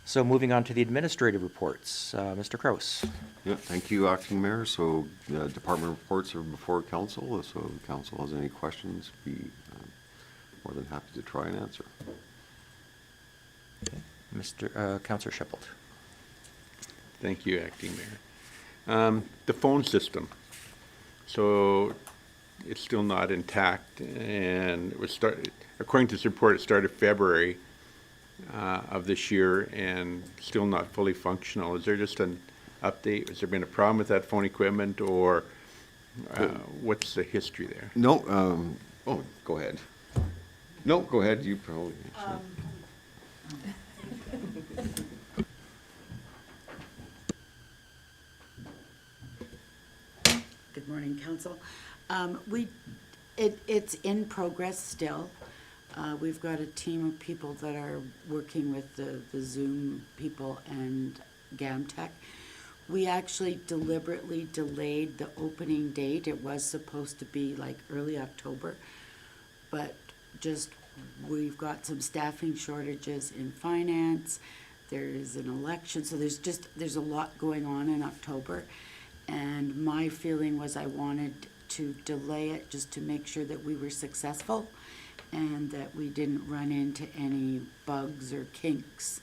So moving on to the administrative reports, Mr. Kraus. Yeah, thank you, Acting Mayor. So department reports are before council, so if council has any questions, be more than happy to try and answer. Councillor Shepard. Thank you, Acting Mayor. The phone system. So it's still not intact, and it was according to this report, it started February of this year and still not fully functional. Is there just an update? Has there been a problem with that phone equipment, or what's the history there? No, oh, go ahead. No, go ahead, you probably. Good morning, council. It's in progress still. We've got a team of people that are working with the Zoom people and GamTech. We actually deliberately delayed the opening date. It was supposed to be like early October, but just we've got some staffing shortages in finance. There is an election, so there's a lot going on in October. And my feeling was I wanted to delay it just to make sure that we were successful and that we didn't run into any bugs or kinks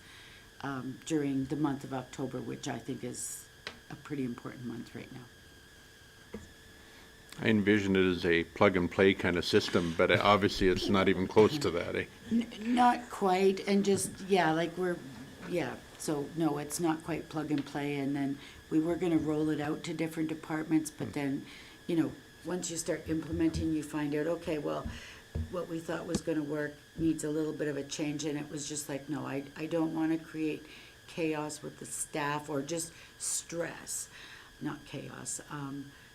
during the month of October, which I think is a pretty important month right now. I envision it as a plug-and-play kind of system, but obviously it's not even close to that, eh? Not quite, and just, so no, it's not quite plug and play, and then we were gonna roll it out to different departments, but then, once you start implementing, you find out, okay, well, what we thought was gonna work needs a little bit of a change, and it was just like, no, I don't wanna create chaos with the staff or just stress, not chaos.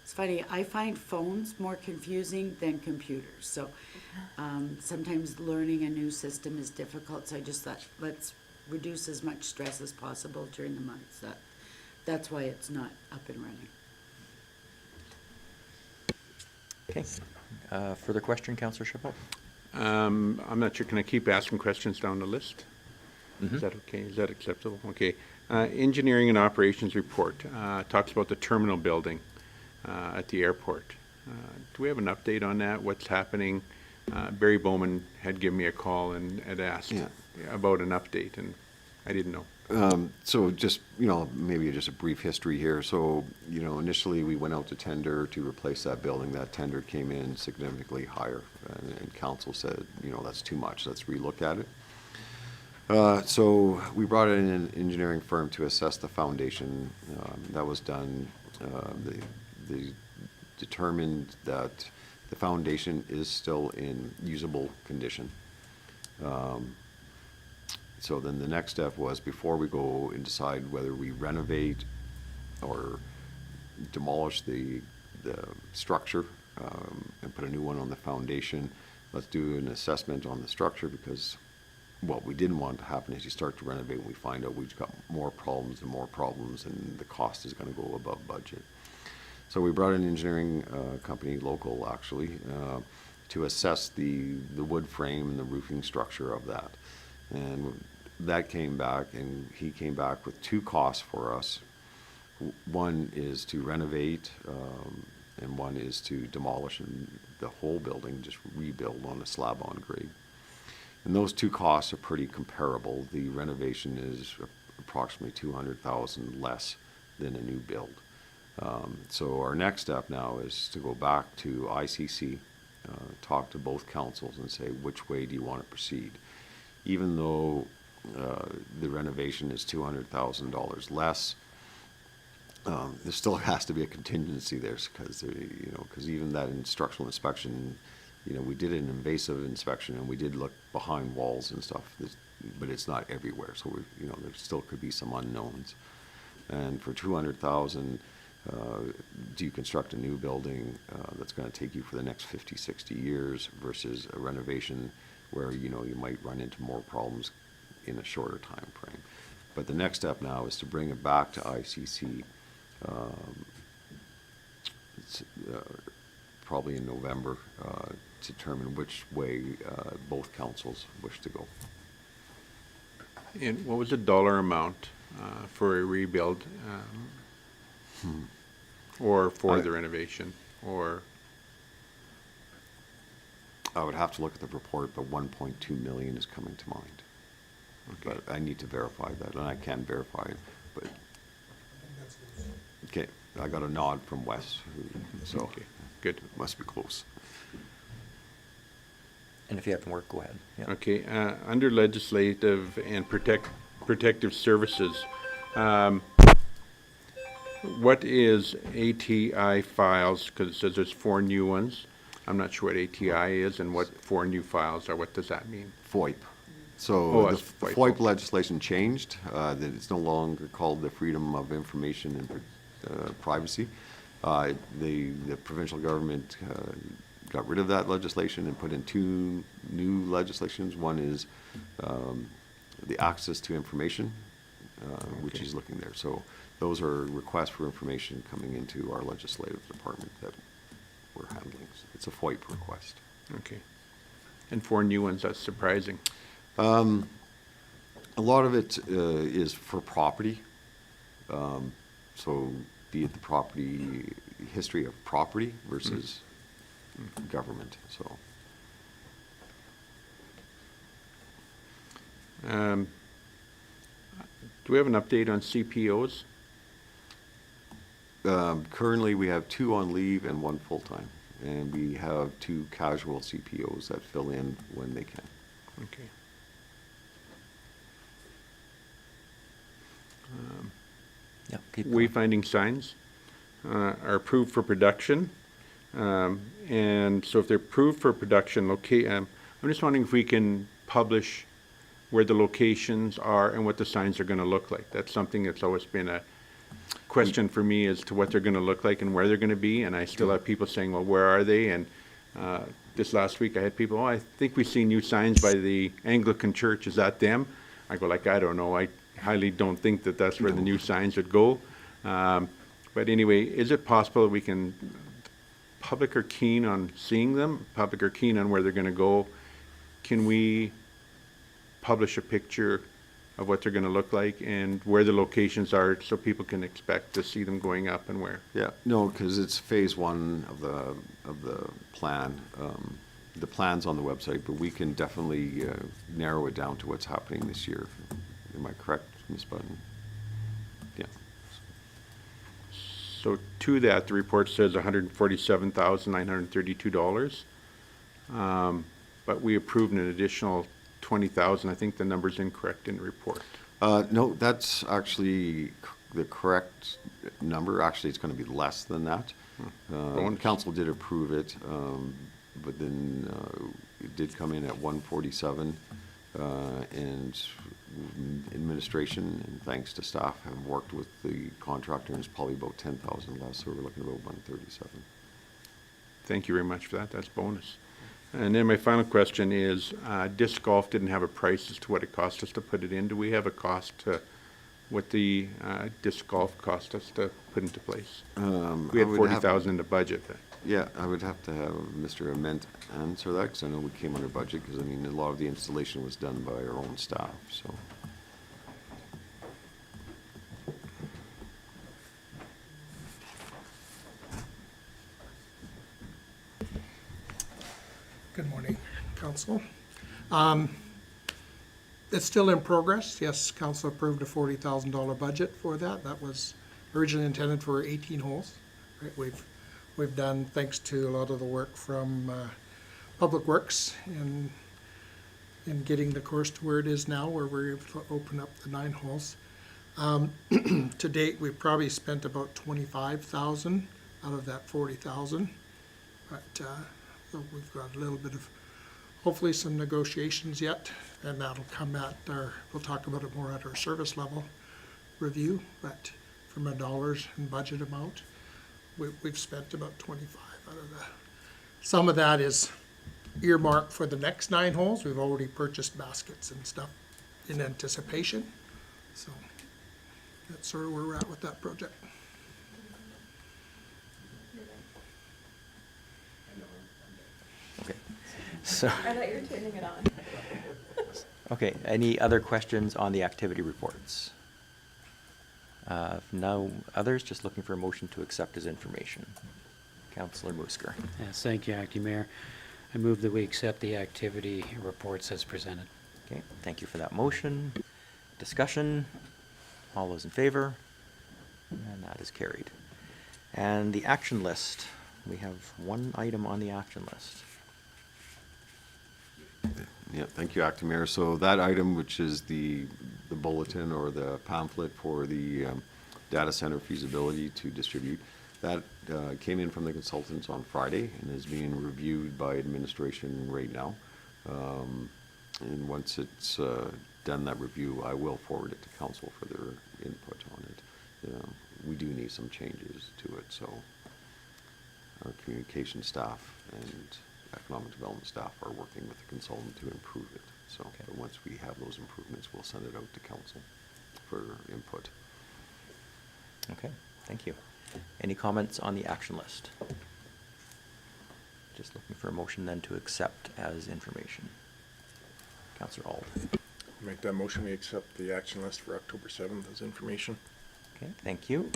It's funny, I find phones more confusing than computers, so sometimes learning a new system is difficult, so I just thought, let's reduce as much stress as possible during the months. That's why it's not up and running. Okay. Further question, Councillor Shepard? I'm not sure, can I keep asking questions down the list? Is that okay? Is that acceptable? Okay. Engineering and operations report talks about the terminal building at the airport. Do we have an update on that? What's happening? Barry Bowman had given me a call and had asked about an update, and I didn't know. So just, maybe just a brief history here. So, initially we went out to tender to replace that building. That tender came in significantly higher, and council said, that's too much. Let's relook at it. So we brought in an engineering firm to assess the foundation. That was done. They determined that the foundation is still in usable condition. So then the next step was, before we go and decide whether we renovate or demolish the structure and put a new one on the foundation, let's do an assessment on the structure, because what we didn't want to happen is you start to renovate and we find out we've got more problems and the cost is going to go above budget. So we brought an engineering company, local actually, to assess the wood frame and the roofing structure of that. And that came back, and he came back with two costs for us. One is to renovate, and one is to demolish the whole building, just rebuild on a slab-on grade. And those two costs are pretty comparable. The renovation is approximately $200,000 less than a new build. So our next step now is to go back to ICC, talk to both councils and say, which way do you want to proceed? Even though the renovation is $200,000 less, there still has to be a contingency there, because even that instructional inspection, we did an invasive inspection and we did look behind walls and stuff, but it's not everywhere. So there still could be some unknowns. And for $200,000, do you construct a new building that's going to take you for the next 50, 60 years versus a renovation where you might run into more problems in a shorter time frame? But the next step now is to bring it back to ICC. It's probably in November to determine which way both councils wish to go. And what was the dollar amount for a rebuild or for the renovation? Or, I would have to look at the report, but 1.2 million is coming to mind. okay, But I need to verify that, and I can verify it, but. Okay, I got a nod from Wes, so okay, good. it must be close. And if you have to work, go ahead. Yeah. Okay, under legislative and protective services, what is ATI files? Because it says there's 4 new ones. I'm not sure what ATI is and what 4 new files are. What does that mean? FOIP. Oh, So the it's FOIP, FOIP okay. legislation changed, that it's no longer called the Freedom of Information and Privacy. The provincial government got rid of that legislation and put in 2 new legislations. One is the access to information, which Okay. is looking there. So those are requests for information coming into our legislative department that we're handling. It's a FOIP request. Okay. And 4 new ones, that's surprising. A lot of it is for property. So be it the property, history of property versus government, so. Do we have an update on CPOs? Currently, we have 2 on leave and 1 full-time. And we have 2 casual CPOs that fill in when they can. Okay. Yeah, keep going. Wayfinding signs are approved for production. And so if they're approved for production, I'm just wondering if we can publish where the locations are and what the signs are going to look like. That's something that's always been a question for me as to what they're going to look like and where they're going to be. And I still have people saying, well, where are they? And this last week I had people, oh, I think we see new signs by the Anglican Church. Is that them? I go like, I don't know. I highly don't think that that's where the new signs would go. But anyway, is it possible that we can, public are keen on seeing them, public are keen on where they're going to go. Can we publish a picture of what they're going to look like and where the locations are so people can expect to see them going up and where? Yeah, no, because it's phase 1 of the plan. The plan's on the website, but we can definitely narrow it down to what's happening this year. Am I correct, Ms. Button? Yeah. So to that, the report says $147,932. But we approved an additional 20,000. I think the number's incorrect in the report. No, that's actually the correct number. Actually, it's going to be less than that. Bonus. Council did approve it, but then it did come in at 147. And administration, and thanks to staff, have worked with the contractor, and it's probably about 10,000 less, so we're looking at about 137. Thank you very much for that. That's bonus. And then my final question is, disc golf didn't have a price as to what it cost us to put it in. Do we have a cost to what the disc golf cost us to put into place? We I had would have- 40,000 in the budget. Yeah, I would have to have Mr. Ament answer that, because I know we came under budget, because I mean, a lot of the installation was done by our own staff, so. Good morning, council. It's still in progress. Yes, council approved a $40,000 budget for that. That was originally intended for 18 holes. Right, we've done, thanks to a lot of the work from Public Works in getting the course to where it is now, where we're able to open up the 9 holes. To date, we've probably spent about 25,000 out of that 40,000. But so we've got a little bit of, hopefully some negotiations yet, and that'll come at our, we'll talk about it more at our service level review, but from a dollars and budget amount, we've spent about 25 out of that. Some of that is earmarked for the next 9 holes. We've already purchased baskets and stuff in anticipation. So that's sort of where we're at with that project. Okay. So, I thought you were turning it on. Okay, any other questions on the activity reports? If no others, just looking for a motion to accept as information. Councillor Musker. Yes, thank you, Acting Mayor. I move that we accept the activity reports as presented. Okay, thank you for that motion. Discussion, all those in favor? And that is carried. And the action list, we have one item on the action list. Yeah, thank you, Acting Mayor. So that item, which is the bulletin or the pamphlet for the data center feasibility to distribute, that came in from the consultants on Friday and is being reviewed by administration right now. And once it's done that review, I will forward it to council for their input on it. We do need some changes to it, so our communication staff and economic development staff are working with the consultant to improve it. So but once we have those improvements, we'll send it out to council for input. Okay, thank you. Any comments on the action list? Just looking for a motion then to accept as information. Councillor Auld. Make that motion, we accept the action list for October 7th as information. Okay, thank you.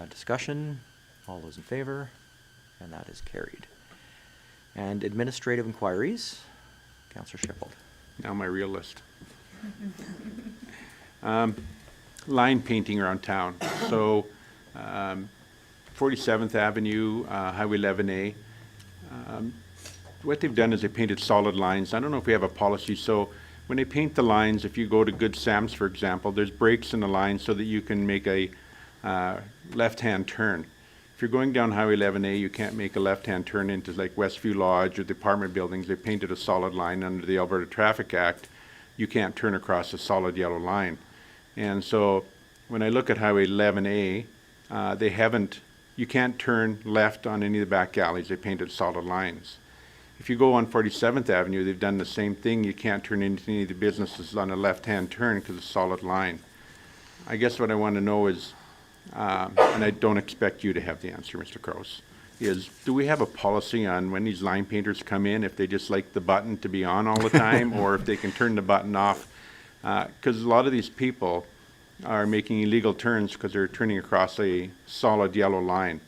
Discussion, all those in favor? And that is carried. And administrative inquiries, Councillor Shippold. Now my real list. Line painting around town. So 47th Avenue, Highway 11A. What they've done is they painted solid lines. I don't know if we have a policy. So when they paint the lines, if you go to Good Sam's, for example, there's breaks in the line so that you can make a left-hand turn. If you're going down Highway 11A, you can't make a left-hand turn into like Westview Lodge or the apartment buildings. They painted a solid line under the Alberta Traffic Act. You can't turn across a solid yellow line. And so when I look at Highway 11A, you can't turn left on any of the back alleys. They painted solid lines. If you go on 47th Avenue, they've done the same thing. You can't turn into any of the businesses on a left-hand turn because it's a solid line. I guess what I want to know is, and I don't expect you to have the answer, Mr. Kraus, is do we have a policy on when these line painters come in, if they just like the button to be on all the time, or if they can turn the button off? Because a lot of these people are making illegal turns because they're turning across a solid yellow line.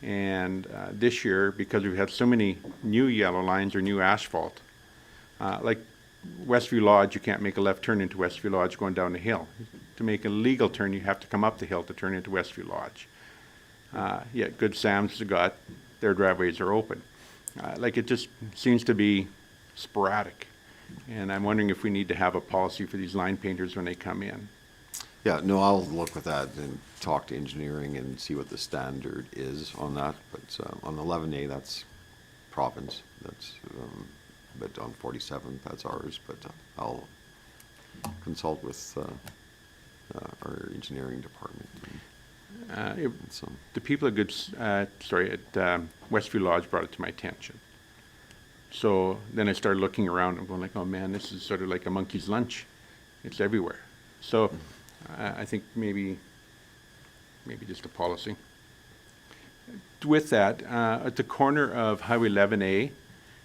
And this year, because we've had so many new yellow lines or new asphalt, like Westview Lodge, you can't make a left turn into Westview Lodge going down the hill. To make a legal turn, you have to come up the hill to turn into Westview Lodge. Yet Good Sam's have got, their driveways are open. Like it just seems to be sporadic. And I'm wondering if we need to have a policy for these line painters when they come in. Yeah, no, I'll look with that and talk to engineering and see what the standard is on that. But on 11A, that's province. That's, but on 47th, that's ours. But I'll consult with our engineering department. So, The people at Westview Lodge brought it to my attention. So then I started looking around and going like, oh man, this is sort of like a monkey's lunch. It's everywhere. So I think maybe just a policy. With that, at the corner of Highway 11A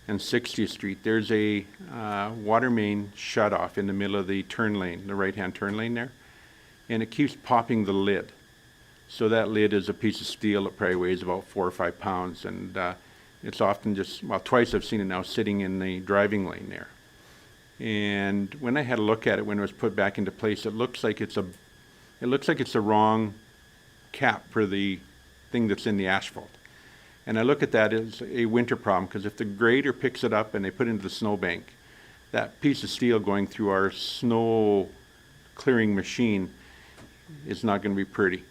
and 60th Street, there's a water main shut off in the middle of the turn lane, the right-hand turn lane there, and it keeps popping the lid. So that lid is a piece of steel that probably weighs about 4 or 5 pounds, and it's often just, well, twice I've seen it now sitting in the driving lane there. And when I had a look at it, when it was put back into place, it looks like it's the wrong cap for the thing that's in the asphalt. And I look at that as a winter problem, because if the grader picks it up and they put it into the snowbank, that piece of steel going through our snow clearing machine is not going to be pretty.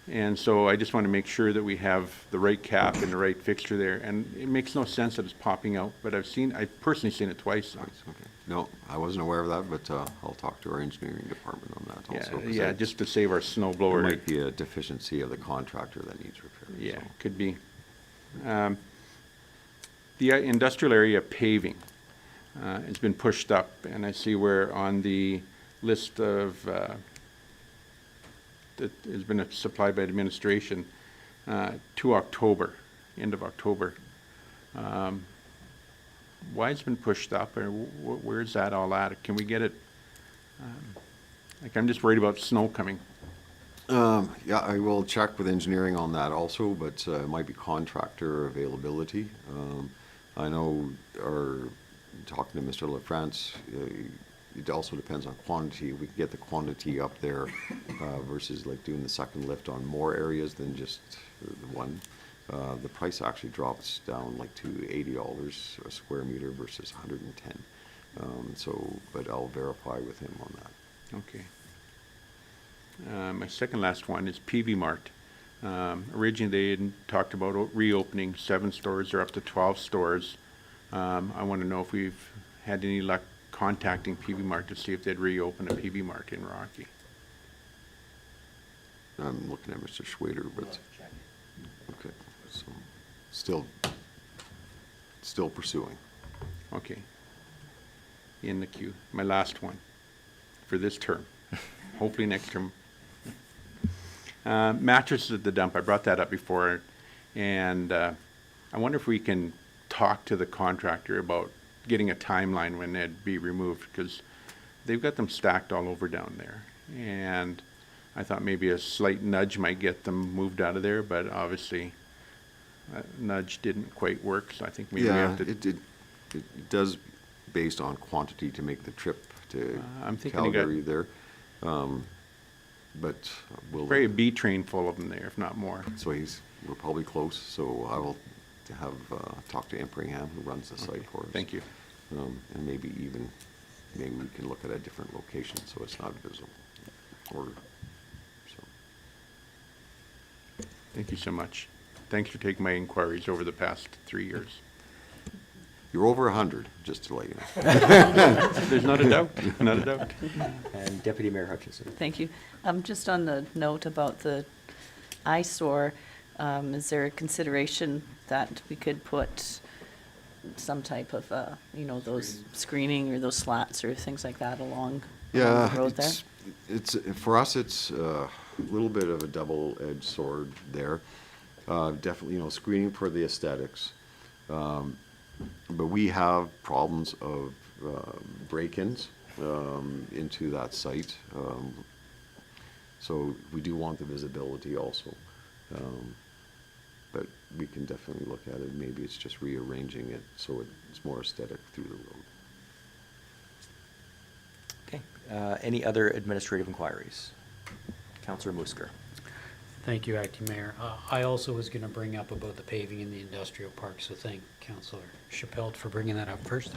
And so I just want to make sure that we have the right cap and the right fixture there. And it makes no sense that it's popping out, but I've personally seen it twice. okay. No, I wasn't aware of that, but I'll talk to our engineering department on that also. 'Cause Yeah, that- just to save our snow blower. It might be a deficiency of the contractor that needs repair. Yeah, so. could be. The industrial area paving has been pushed up, and I see we're on the list of that has been supplied by administration to October, end of October. Why it's been pushed up, or where's that all at? Can we get it Like, I'm just worried about snow coming. Yeah, I will check with engineering on that also, but it might be contractor availability. I know, talking to Mr. LaFrance, it also depends on quantity. We can get the quantity up there versus like doing the second lift on more areas than just the one. The price actually drops down like to $80 a square meter versus 110. But I'll verify with him on that. Okay. My second last one is PV Mart. Originally, they had talked about reopening 7 stores or up to 12 stores. I want to know if we've had any luck contacting PV Mart to see if they'd reopen a PV Mart in Rocky. I'm looking at Mr. Schwader, but, okay, so still pursuing. Okay. In the queue. My last one for this term. Hopefully next term. Mattresses at the dump, I brought that up before, and I wonder if we can talk to the contractor about getting a timeline when they'd be removed, because they've got them stacked all over down there. And I thought maybe a slight nudge might get them moved out of there, but obviously that nudge didn't quite work, so I think maybe we Yeah, have to. it does based on quantity to make the trip to I'm thinking you got- Calgary there. But we'll. Probably a B train full of them there, if not more. So we're probably close, so I will have, talk to Impringham, who runs the site for us. Thank you. And maybe we can look at a different location so it's not visible, or, so. Thank you so much. Thanks for taking my inquiries over the past 3 years. You're over 100, just to let you know. There's not a doubt, not a doubt. And Deputy Mayor Hutchinson. Thank you. Just on the note about the eyesore, is there a consideration that we could put some type of, those screening or those slats or things like that along Yeah, the road there? it's, for us, it's a little bit of a double-edged sword there. Definitely, screening for the aesthetics. But we have problems of break-ins into that site. So we do want the visibility also. But we can definitely look at it. Maybe it's just rearranging it so it's more aesthetic through the road. Okay. Any other administrative inquiries? Councillor Musker. Thank you, Acting Mayor. I also was going to bring up about the paving in the industrial park, so thank Councillor Chappelle for bringing that up first.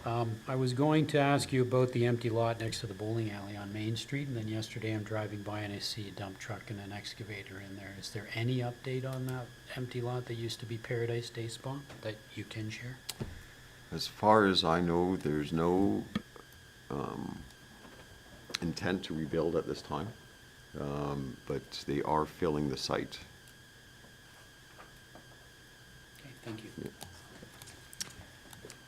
I was going to ask you about the empty lot next to the bowling alley on Main Street, and then yesterday I'm driving by and I see a dump truck and an excavator in there. Is there any update on that empty lot that used to be Paradise Day Spa that you can share? As far as I know, there's no intent to rebuild at this time, but they are filling the site. Okay, thank you.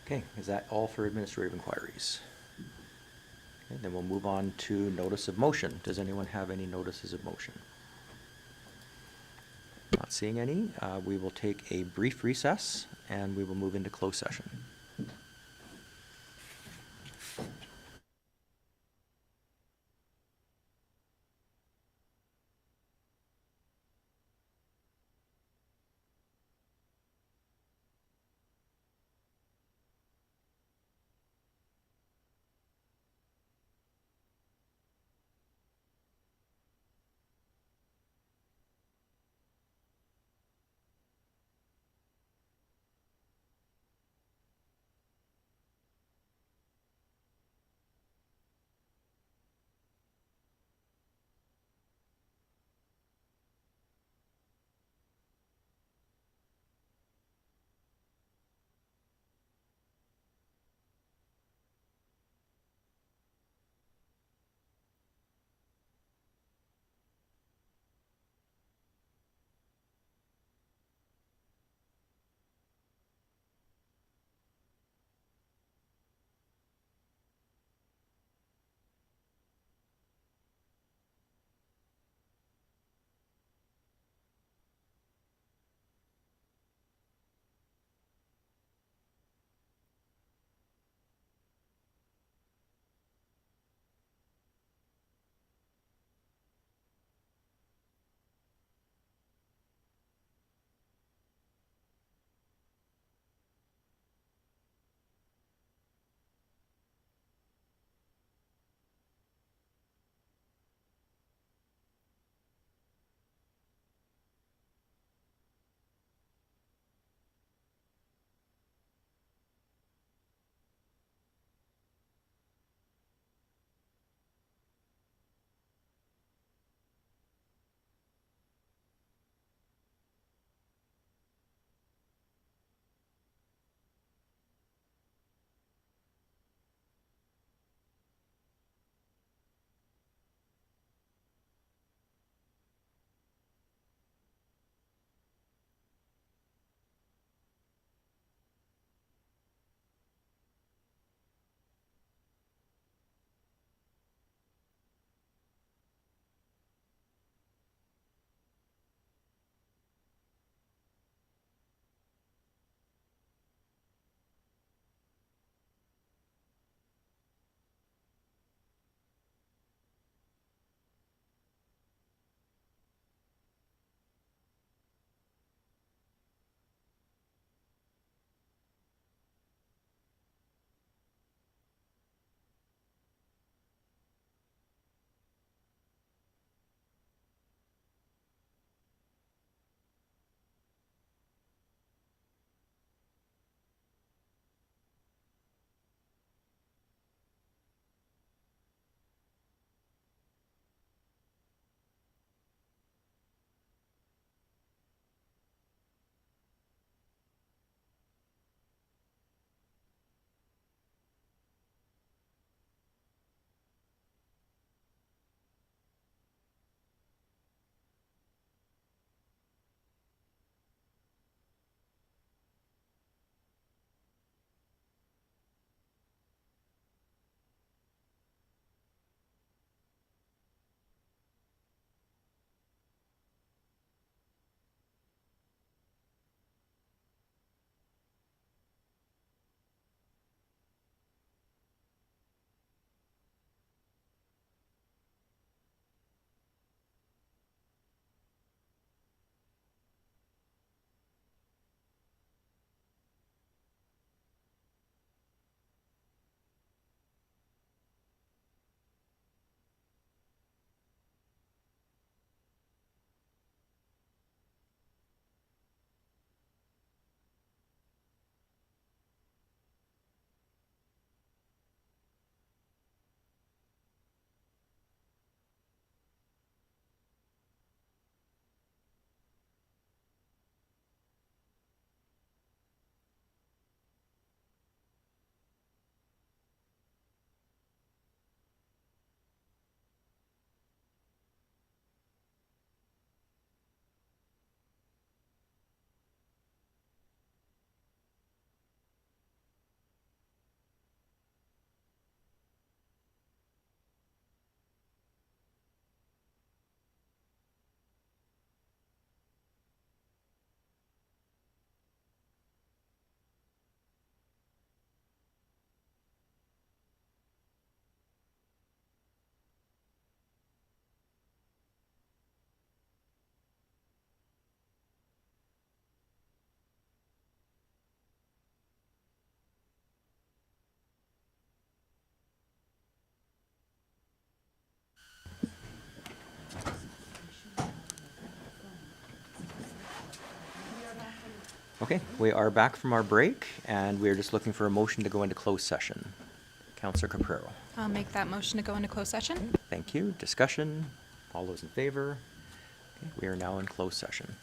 Okay, is that all for administrative inquiries? Okay, then we'll move on to notice of motion. Does anyone have any notices of motion? Not seeing any. We will take a brief recess and we will move into closed session. Okay, we are back from our break, and we are just looking for a motion to go into closed session. Counselor Caprero. I'll make that motion to go into closed session. Thank you. Discussion? All those in favor? Okay, we are now in closed session.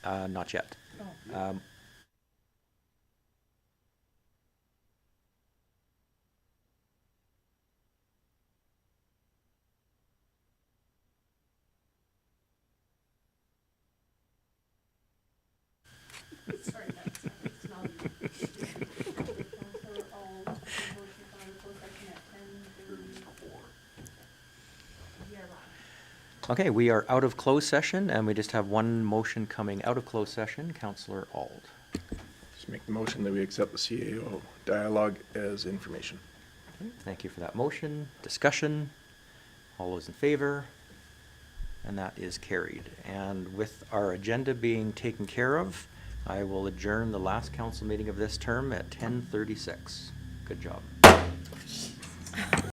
Not yet. Um, Okay, we are out of closed session, and we just have one motion coming out of closed session. Counselor Ald. Just make the motion that we accept the CAO dialogue as information. Okay, thank you for that motion. Discussion? All those in favor? And that is carried. And with our agenda being taken care of, I will adjourn the last council meeting of this term at 10:36. Good job.